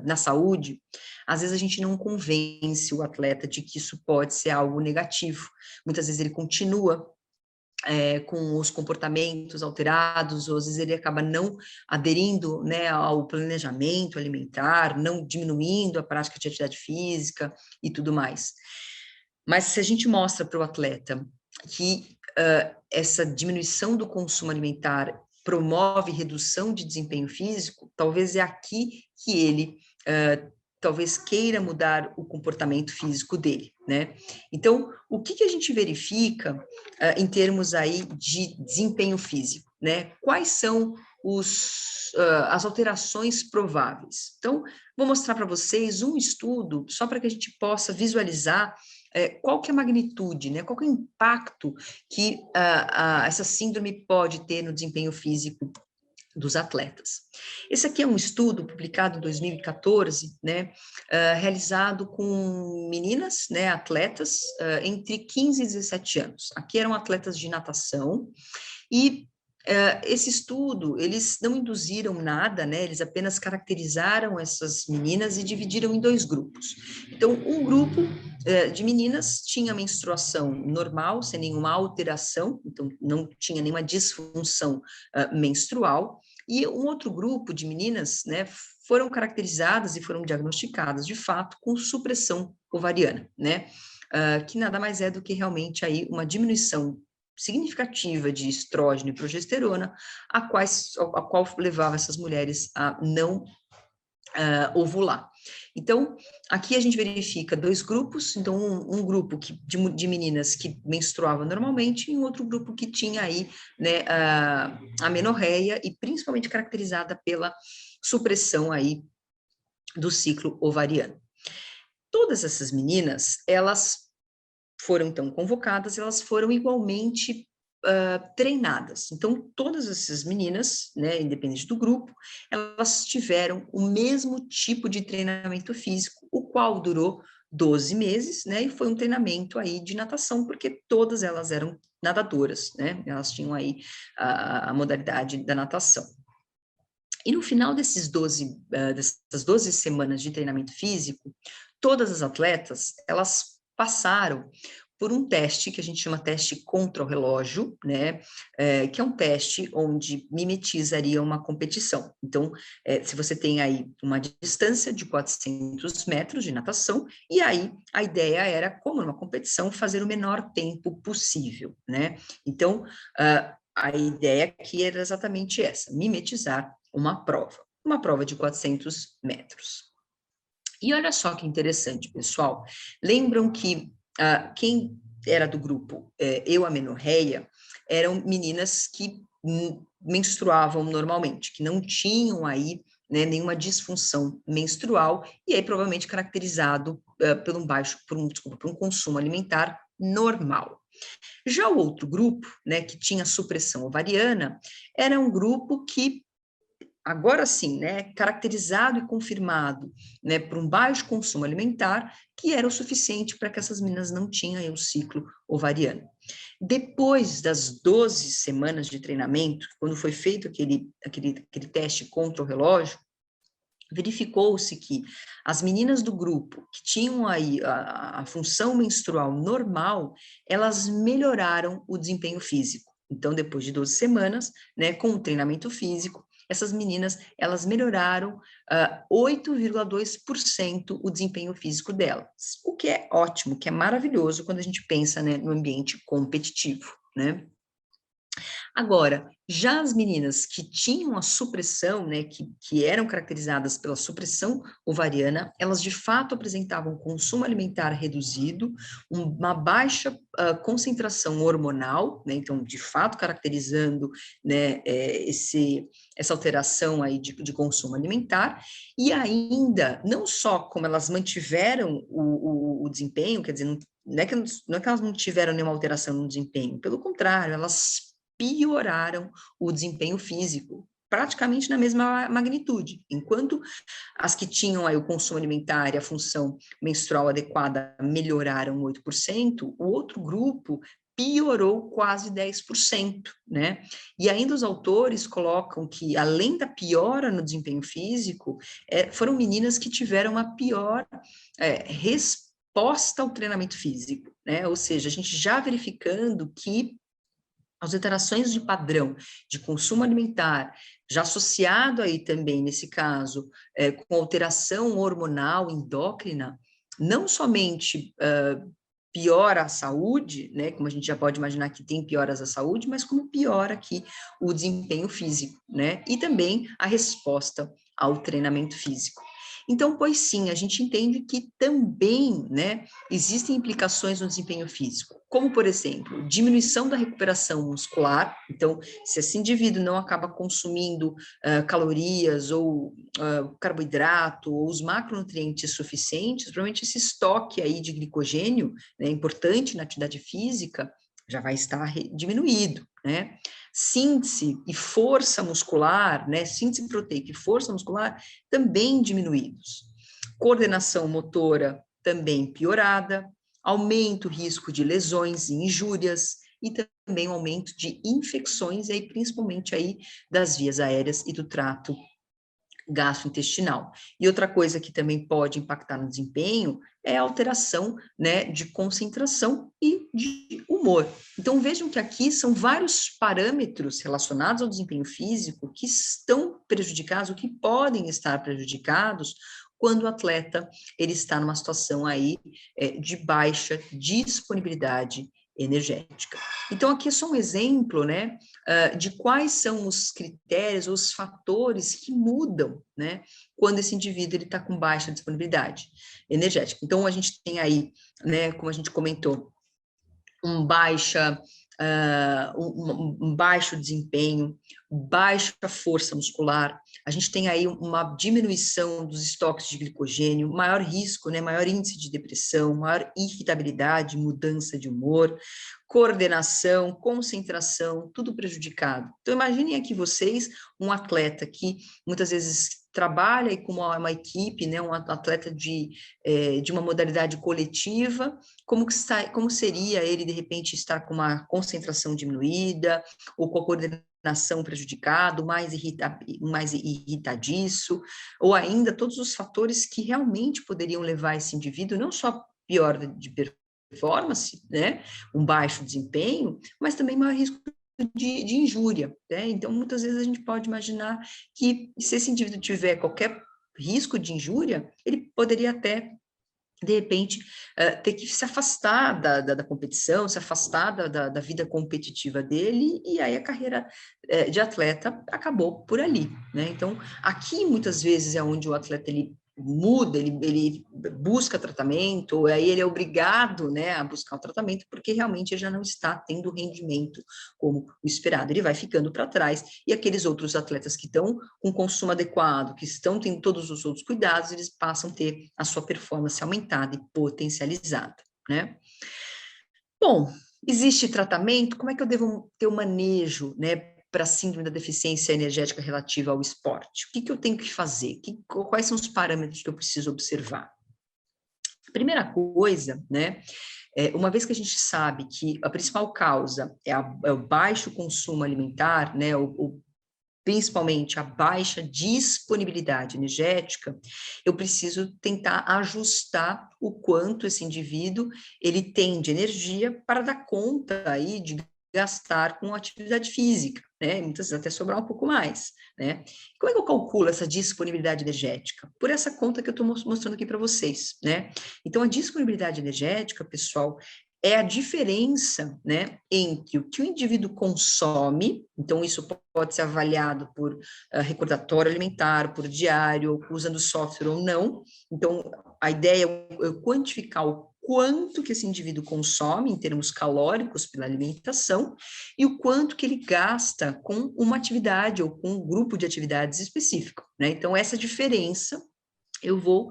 na saúde, às vezes a gente não convence o atleta de que isso pode ser algo negativo. Muitas vezes ele continua com os comportamentos alterados, ou às vezes ele acaba não aderindo, né, ao planejamento alimentar, não diminuindo a prática de atividade física e tudo mais. Mas se a gente mostra para o atleta que essa diminuição do consumo alimentar promove redução de desempenho físico, talvez é aqui que ele talvez queira mudar o comportamento físico dele, né? Então, o que a gente verifica em termos aí de desempenho físico, né? Quais são as alterações prováveis? Então, vou mostrar para vocês um estudo, só para que a gente possa visualizar qual que é a magnitude, né? Qual que é o impacto que essa síndrome pode ter no desempenho físico dos atletas. Esse aqui é um estudo publicado em 2014, né, realizado com meninas, né, atletas, entre 15 e 17 anos. Aqui eram atletas de natação, e esse estudo, eles não induziram nada, né, eles apenas caracterizaram essas meninas e dividiram em dois grupos. Então, um grupo de meninas tinha menstruação normal, sem nenhuma alteração, então não tinha nenhuma disfunção menstrual, e um outro grupo de meninas, né, foram caracterizadas e foram diagnosticadas, de fato, com supressão ovariana, né, que nada mais é do que realmente aí uma diminuição significativa de estrógeno e progesterona, a qual levava essas mulheres a não ovular. Então, aqui a gente verifica dois grupos, então um grupo de meninas que menstruavam normalmente e um outro grupo que tinha aí, né, a amenorreia, e principalmente caracterizada pela supressão aí do ciclo ovariano. Todas essas meninas, elas foram então convocadas, elas foram igualmente treinadas. Então, todas essas meninas, né, independente do grupo, elas tiveram o mesmo tipo de treinamento físico, o qual durou 12 meses, né, e foi um treinamento aí de natação, porque todas elas eram nadadoras, né, elas tinham aí a modalidade da natação. E no final dessas 12 semanas de treinamento físico, todas as atletas, elas passaram por um teste que a gente chama teste contra o relógio, né, que é um teste onde mimetizaria uma competição. Então, se você tem aí uma distância de 400 metros de natação, e aí a ideia era, como numa competição, fazer o menor tempo possível, né? Então, a ideia aqui era exatamente essa, mimetizar uma prova de 400 metros. E olha só que interessante, pessoal, lembram que quem era do grupo amenorreia eram meninas que menstruavam normalmente, que não tinham aí, né, nenhuma disfunção menstrual, e aí provavelmente caracterizado por um consumo alimentar normal. Já o outro grupo, né, que tinha supressão ovariana, era um grupo que, agora sim, né, caracterizado e confirmado, né, por um baixo consumo alimentar, que era o suficiente para que essas meninas não tinham o ciclo ovariano. Depois das 12 semanas de treinamento, quando foi feito aquele teste contra o relógio, verificou-se que as meninas do grupo que tinham aí a função menstrual normal, elas melhoraram o desempenho físico. Então, depois de 12 semanas, né, com o treinamento físico, essas meninas, elas melhoraram 8,2% o desempenho físico delas, o que é ótimo, que é maravilhoso quando a gente pensa, né, no ambiente competitivo, né? Agora, já as meninas que tinham a supressão, né, que eram caracterizadas pela supressão ovariana, elas de fato apresentavam consumo alimentar reduzido, uma baixa concentração hormonal, né, então de fato caracterizando, né, essa alteração aí de consumo alimentar, e ainda, não só como elas mantiveram o desempenho, quer dizer, não é que elas não tiveram nenhuma alteração no desempenho, pelo contrário, elas pioraram o desempenho físico, praticamente na mesma magnitude, enquanto as que tinham aí o consumo alimentar e a função menstrual adequada melhoraram 8%, o outro grupo piorou quase 10%, né? E ainda os autores colocam que, além da piora no desempenho físico, foram meninas que tiveram uma pior resposta ao treinamento físico, né? Ou seja, a gente já verificando que as alterações de padrão de consumo alimentar, já associado aí também, nesse caso, com alteração hormonal endócrina, não somente piora a saúde, né, como a gente já pode imaginar que tem pioras à saúde, mas como piora aqui o desempenho físico, né, e também a resposta ao treinamento físico. Então, pois sim, a gente entende que também, né, existem implicações no desempenho físico, como, por exemplo, diminuição da recuperação muscular. Então, se esse indivíduo não acaba consumindo calorias ou carboidrato ou os macronutrientes suficientes, provavelmente esse estoque aí de glicogênio, né, importante na atividade física, já vai estar diminuído, né? Síntese e força muscular, né? Síntese proteica e força muscular também diminuídos. Coordenação motora também piorada, aumenta o risco de lesões e injúrias e também o aumento de infecções, e aí, principalmente aí das vias aéreas e do trato gastrointestinal. E outra coisa que também pode impactar no desempenho é a alteração, né, de concentração e de humor. Então vejam que aqui são vários parâmetros relacionados ao desempenho físico que estão prejudicados, ou que podem estar prejudicados quando o atleta ele está numa situação aí de baixa disponibilidade energética. Então aqui é só um exemplo, né, de quais são os critérios, os fatores que mudam, né, quando esse indivíduo ele está com baixa disponibilidade energética. Então, a gente tem aí, né, como a gente comentou, um baixo desempenho, baixa força muscular, a gente tem aí uma diminuição dos estoques de glicogênio, maior risco, né, maior índice de depressão, maior irritabilidade, mudança de humor, coordenação, concentração, tudo prejudicado. Então, imaginem aqui vocês, um atleta que muitas vezes trabalha com uma equipe, né, um atleta de uma modalidade coletiva, como seria ele, de repente, estar com uma concentração diminuída, ou com a coordenação prejudicada, mais irritadiço, ou ainda todos os fatores que realmente poderiam levar esse indivíduo não só pior de performance, né, um baixo desempenho, mas também maior risco de injúria, né? Então, muitas vezes a gente pode imaginar que se esse indivíduo tiver qualquer risco de injúria, ele poderia até de repente, ter que se afastar da competição, se afastar da vida competitiva dele, e aí a carreira de atleta acabou por ali, né? Então, aqui muitas vezes é onde o atleta ele muda, ele busca tratamento, ou aí ele é obrigado, né, a buscar o tratamento, porque realmente ele já não está tendo rendimento como o esperado, ele vai ficando para trás, e aqueles outros atletas que estão com consumo adequado, que estão tendo todos os outros cuidados, eles passam a ter a sua performance aumentada e potencializada, né? Bom, existe tratamento? Como é que eu devo ter o manejo, né, para a síndrome da deficiência energética relativa ao esporte? O que eu tenho que fazer? Quais são os parâmetros que eu preciso observar? Primeira coisa, né, uma vez que a gente sabe que a principal causa é o baixo consumo alimentar, né, principalmente a baixa disponibilidade energética, eu preciso tentar ajustar o quanto esse indivíduo ele tem de energia para dar conta aí de gastar com atividade física, né? Muitas vezes até sobrar um pouco mais, né? Como é que eu calculo essa disponibilidade energética? Por essa conta que eu estou mostrando aqui para vocês, né? Então, a disponibilidade energética, pessoal, é a diferença, né, entre o que o indivíduo consome, então isso pode ser avaliado por recordatório alimentar, por diário, usando software ou não. Então, a ideia é eu quantificar o quanto que esse indivíduo consome em termos calóricos pela alimentação e o quanto que ele gasta com uma atividade ou com um grupo de atividades específico, né? Então, essa diferença eu vou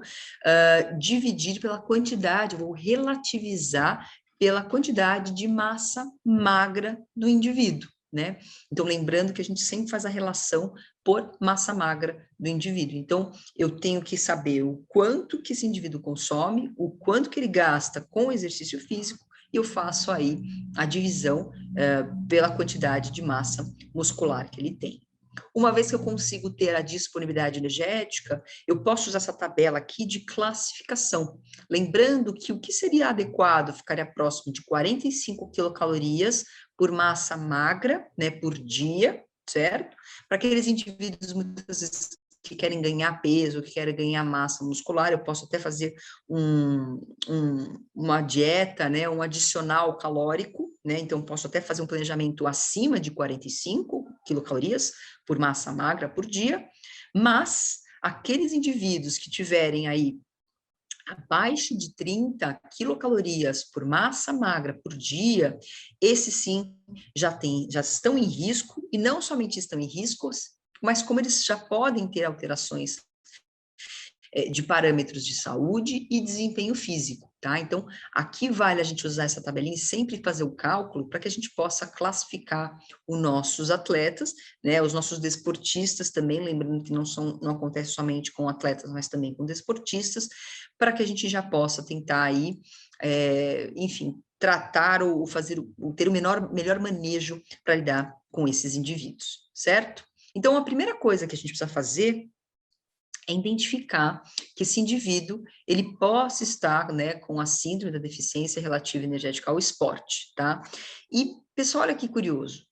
dividir pela quantidade, vou relativizar pela quantidade de massa magra do indivíduo, né? Então, lembrando que a gente sempre faz a relação por massa magra do indivíduo. Então, eu tenho que saber o quanto que esse indivíduo consome, o quanto que ele gasta com exercício físico, e eu faço aí a divisão pela quantidade de massa muscular que ele tem. Uma vez que eu consigo ter a disponibilidade energética, eu posso usar essa tabela aqui de classificação. Lembrando que o que seria adequado ficaria próximo de 45 quilocalorias por massa magra, né, por dia, certo? Para aqueles indivíduos, muitas vezes, que querem ganhar peso, que querem ganhar massa muscular, eu posso até fazer uma dieta, né, um adicional calórico, né, então posso até fazer um planejamento acima de 45 quilocalorias por massa magra por dia, mas aqueles indivíduos que tiverem aí abaixo de 30 quilocalorias por massa magra por dia, esses sim já estão em risco, e não somente estão em riscos, mas como eles já podem ter alterações de parâmetros de saúde e desempenho físico, tá? Então, aqui vale a gente usar essa tabelinha e sempre fazer o cálculo para que a gente possa classificar os nossos atletas, né? Os nossos desportistas também, lembrando que não acontece somente com atletas, mas também com desportistas, para que a gente já possa tentar aí, enfim, tratar ou ter o melhor manejo para lidar com esses indivíduos, certo? Então, a primeira coisa que a gente precisa fazer é identificar que esse indivíduo, ele possa estar, né, com a síndrome da deficiência relativa energética ao esporte, tá? E, pessoal, olha que curioso,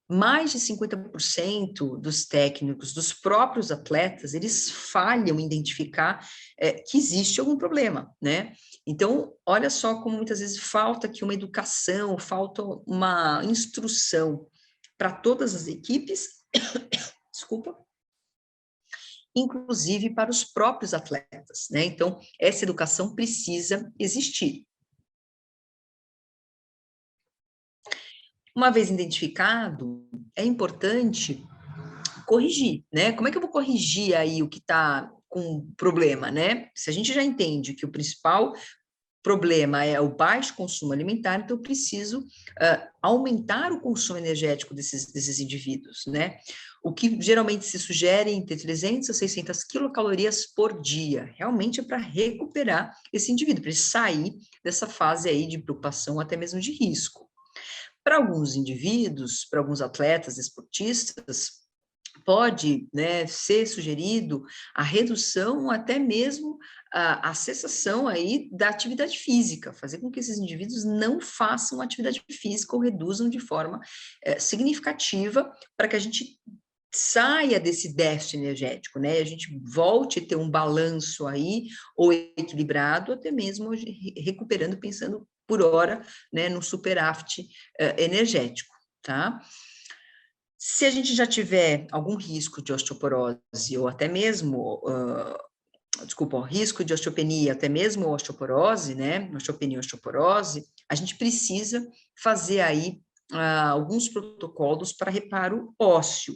mais de 50% dos técnicos, dos próprios atletas, eles falham em identificar que existe algum problema, né? Então, olha só como muitas vezes falta aqui uma educação, falta uma instrução para todas as equipes, desculpa, inclusive para os próprios atletas, né? Então, essa educação precisa existir. Uma vez identificado, é importante corrigir, né? Como é que eu vou corrigir aí o que está com problema, né? Se a gente já entende que o principal problema é o baixo consumo alimentar, então eu preciso aumentar o consumo energético desses indivíduos, né? O que geralmente se sugere entre 300 a 600 quilocalorias por dia, realmente é para recuperar esse indivíduo, para ele sair dessa fase aí de preocupação, até mesmo de risco. Para alguns indivíduos, para alguns atletas, esportistas, pode, né, ser sugerido a redução, até mesmo a cessação aí da atividade física, fazer com que esses indivíduos não façam atividade física ou reduzam de forma significativa para que a gente saia desse déficit energético, né, a gente volte a ter um balanço aí, ou equilibrado, até mesmo recuperando, pensando por hora, né, no superávit energético, tá? Se a gente já tiver algum risco de osteoporose ou até mesmo, risco de osteopenia, até mesmo osteoporose, né, osteopenia e osteoporose, a gente precisa fazer aí alguns protocolos para reparo ósseo.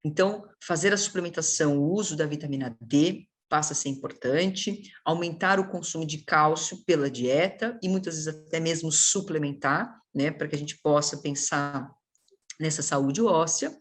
Então, fazer a suplementação, o uso da vitamina D passa a ser importante, aumentar o consumo de cálcio pela dieta e muitas vezes até mesmo suplementar, né, para que a gente possa pensar nessa saúde óssea.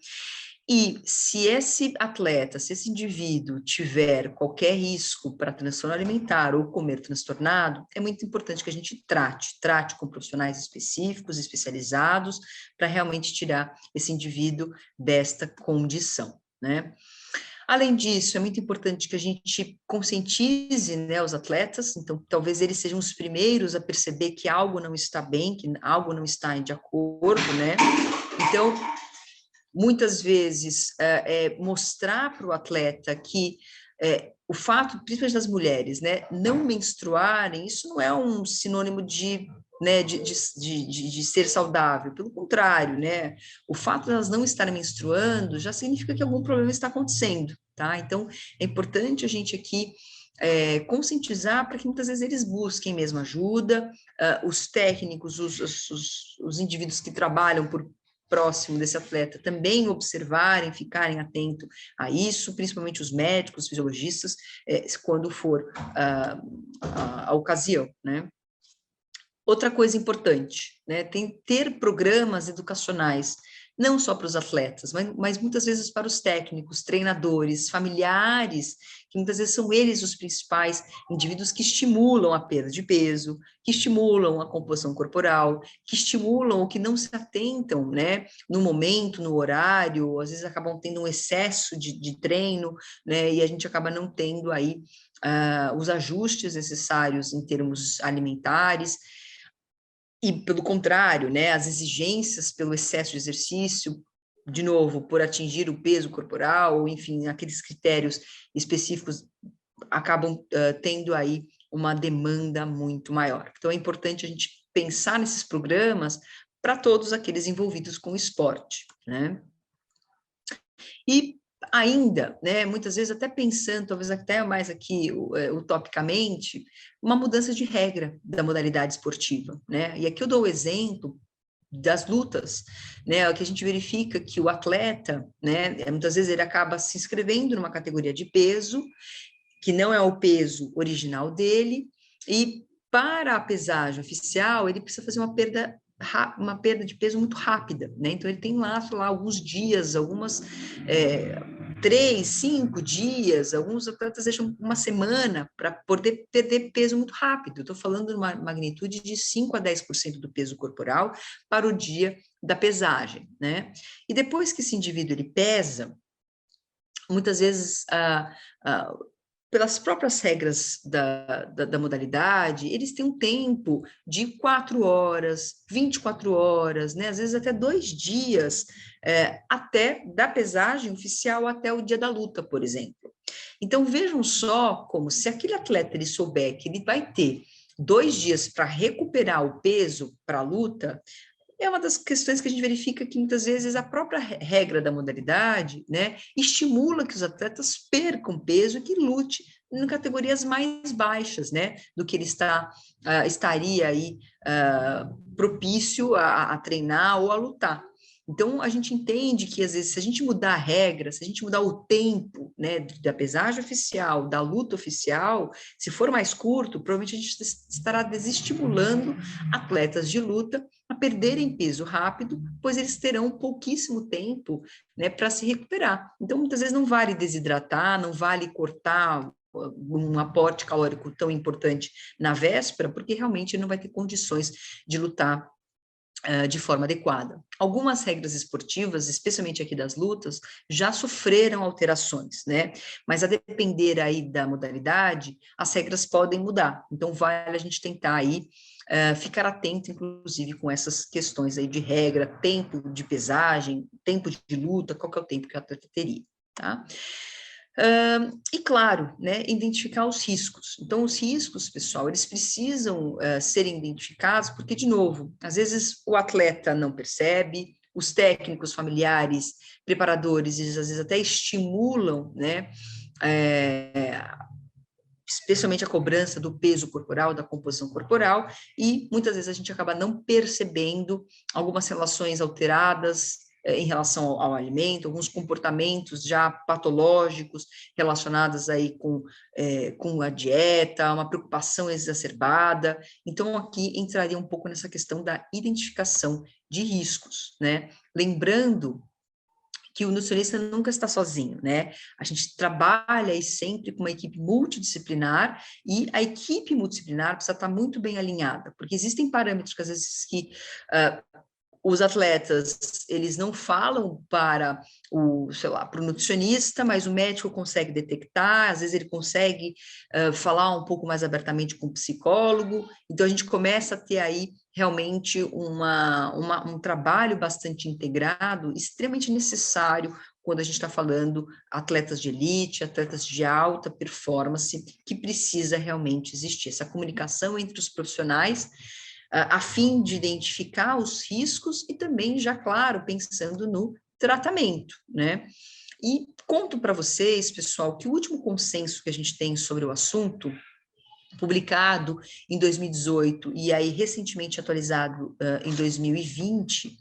E se esse atleta, se esse indivíduo tiver qualquer risco para transtorno alimentar ou comer transtornado, é muito importante que a gente trate com profissionais específicos, especializados, para realmente tirar esse indivíduo desta condição, né? Além disso, é muito importante que a gente conscientize, né, os atletas, então talvez eles sejam os primeiros a perceber que algo não está bem, que algo não está de acordo, né? Então, muitas vezes, mostrar para o atleta que o fato, principalmente das mulheres, né, não menstruarem, isso não é um sinônimo de né, de ser saudável. Pelo contrário, né, o fato de elas não estarem menstruando já significa que algum problema está acontecendo, tá? Então, é importante a gente aqui conscientizar para que muitas vezes eles busquem mesmo ajuda, os técnicos, os indivíduos que trabalham por próximo desse atleta também observarem, ficarem atentos a isso, principalmente os médicos, os fisiologistas, quando for a ocasião, né? Outra coisa importante, né, ter programas educacionais, não só para os atletas, mas muitas vezes para os técnicos, treinadores, familiares, que muitas vezes são eles os principais indivíduos que estimulam a perda de peso, que estimulam a composição corporal, que estimulam ou que não se atentam, né, no momento, no horário, às vezes acabam tendo um excesso de treino, né, e a gente acaba não tendo aí os ajustes necessários em termos alimentares. E, pelo contrário, né, as exigências pelo excesso de exercício, de novo, por atingir o peso corporal, enfim, aqueles critérios específicos acabam tendo aí uma demanda muito maior. Então, é importante a gente pensar nesses programas para todos aqueles envolvidos com o esporte, né? E ainda, né, muitas vezes até pensando, talvez até mais aqui utopicamente, uma mudança de regra da modalidade esportiva, né? E aqui eu dou o exemplo das lutas, né? Que a gente verifica que o atleta, né, muitas vezes ele acaba se inscrevendo numa categoria de peso que não é o peso original dele, e para a pesagem oficial ele precisa fazer uma perda de peso muito rápida, né? Então ele tem lá, sei lá, alguns dias, 3, 5 dias, alguns atletas deixam uma semana para poder perder peso muito rápido. Estou falando de uma magnitude de 5 a 10% do peso corporal para o dia da pesagem, né? E depois que esse indivíduo ele pesa, muitas vezes pelas próprias regras da modalidade, eles têm um tempo de 4 horas, 24 horas, né? Às vezes até 2 dias, até da pesagem oficial até o dia da luta, por exemplo. Então, vejam só como se aquele atleta ele souber que ele vai ter 2 dias para recuperar o peso para a luta, é uma das questões que a gente verifica que muitas vezes a própria regra da modalidade, né, estimula que os atletas percam peso e que lute em categorias mais baixas, né, do que ele estaria aí propício a treinar ou a lutar. Então, a gente entende que, às vezes, se a gente mudar a regra, se a gente mudar o tempo, né, da pesagem oficial, da luta oficial, se for mais curto, provavelmente a gente estará desestimulando atletas de luta a perderem peso rápido, pois eles terão pouquíssimo tempo, né, para se recuperar. Então, muitas vezes não vale desidratar, não vale cortar um aporte calórico tão importante na véspera, porque realmente não vai ter condições de lutar de forma adequada. Algumas regras esportivas, especialmente aqui das lutas, já sofreram alterações, né? Mas a depender aí da modalidade, as regras podem mudar. Então, vale a gente tentar aí ficar atento, inclusive, com essas questões aí de regra, tempo de pesagem, tempo de luta, qual que é o tempo que o atleta teria, tá? E claro, né, identificar os riscos. Então, os riscos, pessoal, eles precisam serem identificados, porque, de novo, às vezes o atleta não percebe, os técnicos, familiares, preparadores, eles às vezes até estimulam, né, especialmente a cobrança do peso corporal, da composição corporal, e muitas vezes a gente acaba não percebendo algumas relações alteradas em relação ao alimento, alguns comportamentos já patológicos relacionados aí com a dieta, uma preocupação exacerbada. Então, aqui entraria um pouco nessa questão da identificação de riscos, né? Lembrando que o nutricionista nunca está sozinho, né? A gente trabalha aí sempre com uma equipe multidisciplinar e a equipe multidisciplinar precisa estar muito bem alinhada, porque existem parâmetros que às vezes os atletas, eles não falam para para o nutricionista, mas o médico consegue detectar, às vezes ele consegue falar um pouco mais abertamente com o psicólogo, então a gente começa a ter aí realmente um trabalho bastante integrado, extremamente necessário quando a gente está falando atletas de elite, atletas de alta performance, que precisa realmente existir essa comunicação entre os profissionais, a fim de identificar os riscos e também, já claro, pensando no tratamento, né? E conto para vocês, pessoal, que o último consenso que a gente tem sobre o assunto, publicado em 2018 e aí recentemente atualizado em 2020,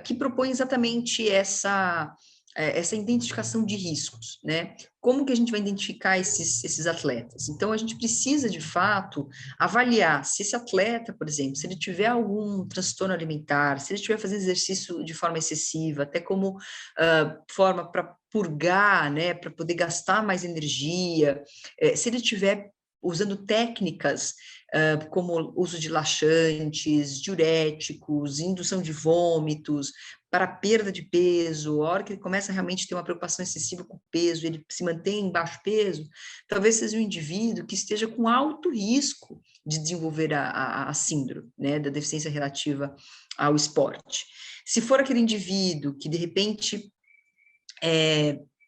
que propõe exatamente essa identificação de riscos, né? Como que a gente vai identificar esses atletas? Então, a gente precisa, de fato, avaliar se esse atleta, por exemplo, se ele tiver algum transtorno alimentar, se ele estiver fazendo exercício de forma excessiva, até como forma para purgar, né, para poder gastar mais energia, se ele estiver usando técnicas como uso de laxantes, diuréticos, indução de vômitos, para perda de peso, a hora que ele começa realmente a ter uma preocupação excessiva com o peso, ele se mantém em baixo peso, talvez seja um indivíduo que esteja com alto risco de desenvolver a síndrome, né, da deficiência relativa ao esporte. Se for aquele indivíduo que, de repente,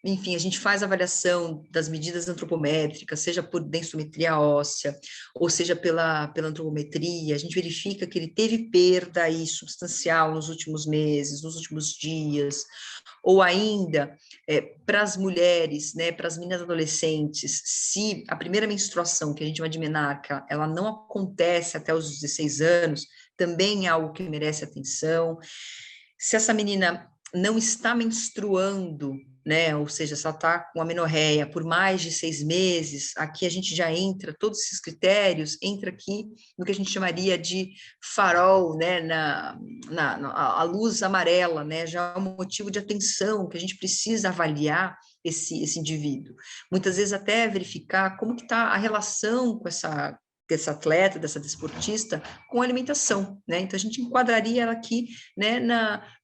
enfim, a gente faz a avaliação das medidas antropométricas, seja por densometria óssea, ou seja pela antropometria, a gente verifica que ele teve perda aí substancial nos últimos meses, nos últimos dias, ou ainda, para as mulheres, né, para as meninas adolescentes, se a primeira menstruação, que a gente chama de menarca, ela não acontece até os 16 anos, também é algo que merece atenção. Se essa menina não está menstruando, né, ou seja, se ela está com amenorreia por mais de 6 meses, aqui a gente já entra, todos esses critérios, entra aqui no que a gente chamaria de farol, né, a luz amarela, né, já é um motivo de atenção, que a gente precisa avaliar esse indivíduo. Muitas vezes até verificar como que está a relação com desse atleta, dessa desportista, com a alimentação, né? Então, a gente enquadraria ela aqui, né,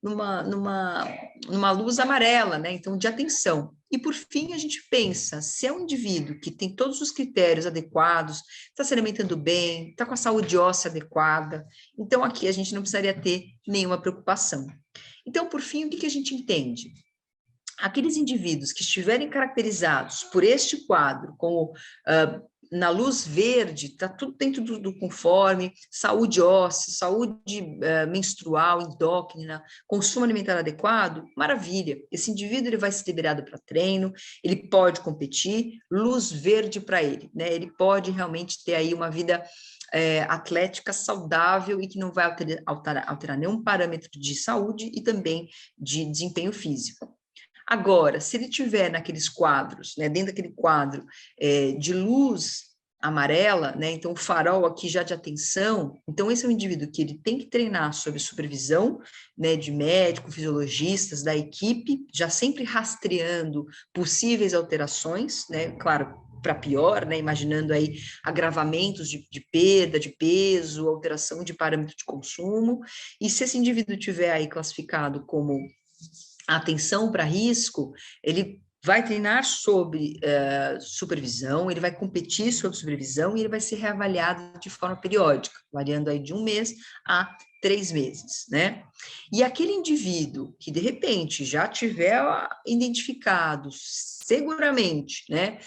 numa luz amarela, né? Então, de atenção. E, por fim, a gente pensa, se é um indivíduo que tem todos os critérios adequados, está se alimentando bem, está com a saúde óssea adequada, então, aqui a gente não precisaria ter nenhuma preocupação. Então, por fim, o que a gente entende? Aqueles indivíduos que estiverem caracterizados por este quadro, como na luz verde, está tudo dentro do conforme, saúde óssea, saúde menstrual, endócrina, consumo alimentar adequado, maravilha. Esse indivíduo ele vai ser liberado para treino, ele pode competir, luz verde para ele, né? Ele pode realmente ter aí uma vida atlética saudável e que não vai alterar nenhum parâmetro de saúde e também de desempenho físico. Agora, se ele tiver naqueles quadros, né, dentro daquele quadro de luz amarela, né, então o farol aqui já de atenção, então esse é um indivíduo que ele tem que treinar sob supervisão, né, de médico, fisiologistas, da equipe, já sempre rastreando possíveis alterações, né, claro, para pior, né, imaginando aí agravamentos de perda de peso, alteração de parâmetro de consumo, e se esse indivíduo tiver aí classificado como atenção para risco, ele vai treinar sob supervisão, ele vai competir sob supervisão e ele vai ser reavaliado de forma periódica, variando aí de 1 mês a 3 meses, né? E aquele indivíduo que, de repente, já tiver identificado seguramente, né,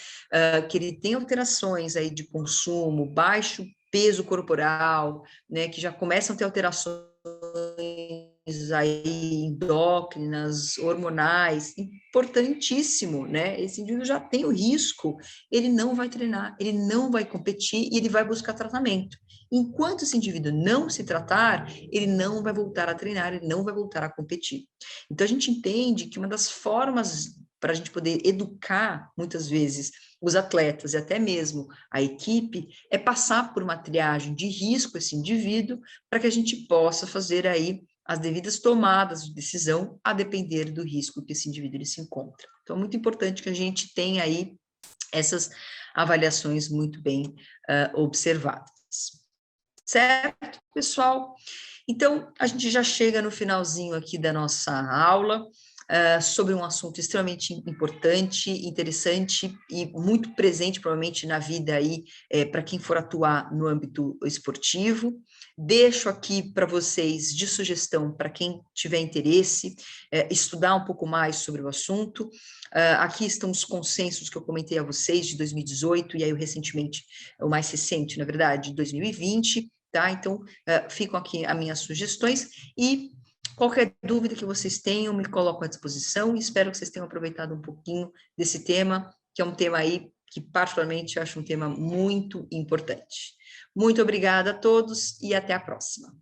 que ele tem alterações aí de consumo, baixo peso corporal, né, que já começam a ter alterações aí endócrinas, hormonais, importantíssimo, né? Esse indivíduo já tem o risco, ele não vai treinar, ele não vai competir e ele vai buscar tratamento. Enquanto esse indivíduo não se tratar, ele não vai voltar a treinar, ele não vai voltar a competir. Então, a gente entende que uma das formas para a gente poder educar, muitas vezes, os atletas e até mesmo a equipe, é passar por uma triagem de risco esse indivíduo, para que a gente possa fazer aí as devidas tomadas de decisão a depender do risco que esse indivíduo ele se encontra. Então, é muito importante que a gente tenha aí essas avaliações muito bem observadas. Certo, pessoal? Então, a gente já chega no finalzinho aqui da nossa aula, sobre um assunto extremamente importante, interessante e muito presente, provavelmente, na vida aí, para quem for atuar no âmbito esportivo. Deixo aqui para vocês de sugestão, para quem tiver interesse, estudar um pouco mais sobre o assunto. Aqui estão os consensos que eu comentei a vocês de 2018, e aí recentemente, o mais recente, na verdade, de 2020, tá? Então, ficam aqui as minhas sugestões e qualquer dúvida que vocês tenham, me coloco à disposição e espero que vocês tenham aproveitado um pouquinho desse tema, que é um tema aí que particularmente eu acho um tema muito importante. Muito obrigada a todos e até a próxima.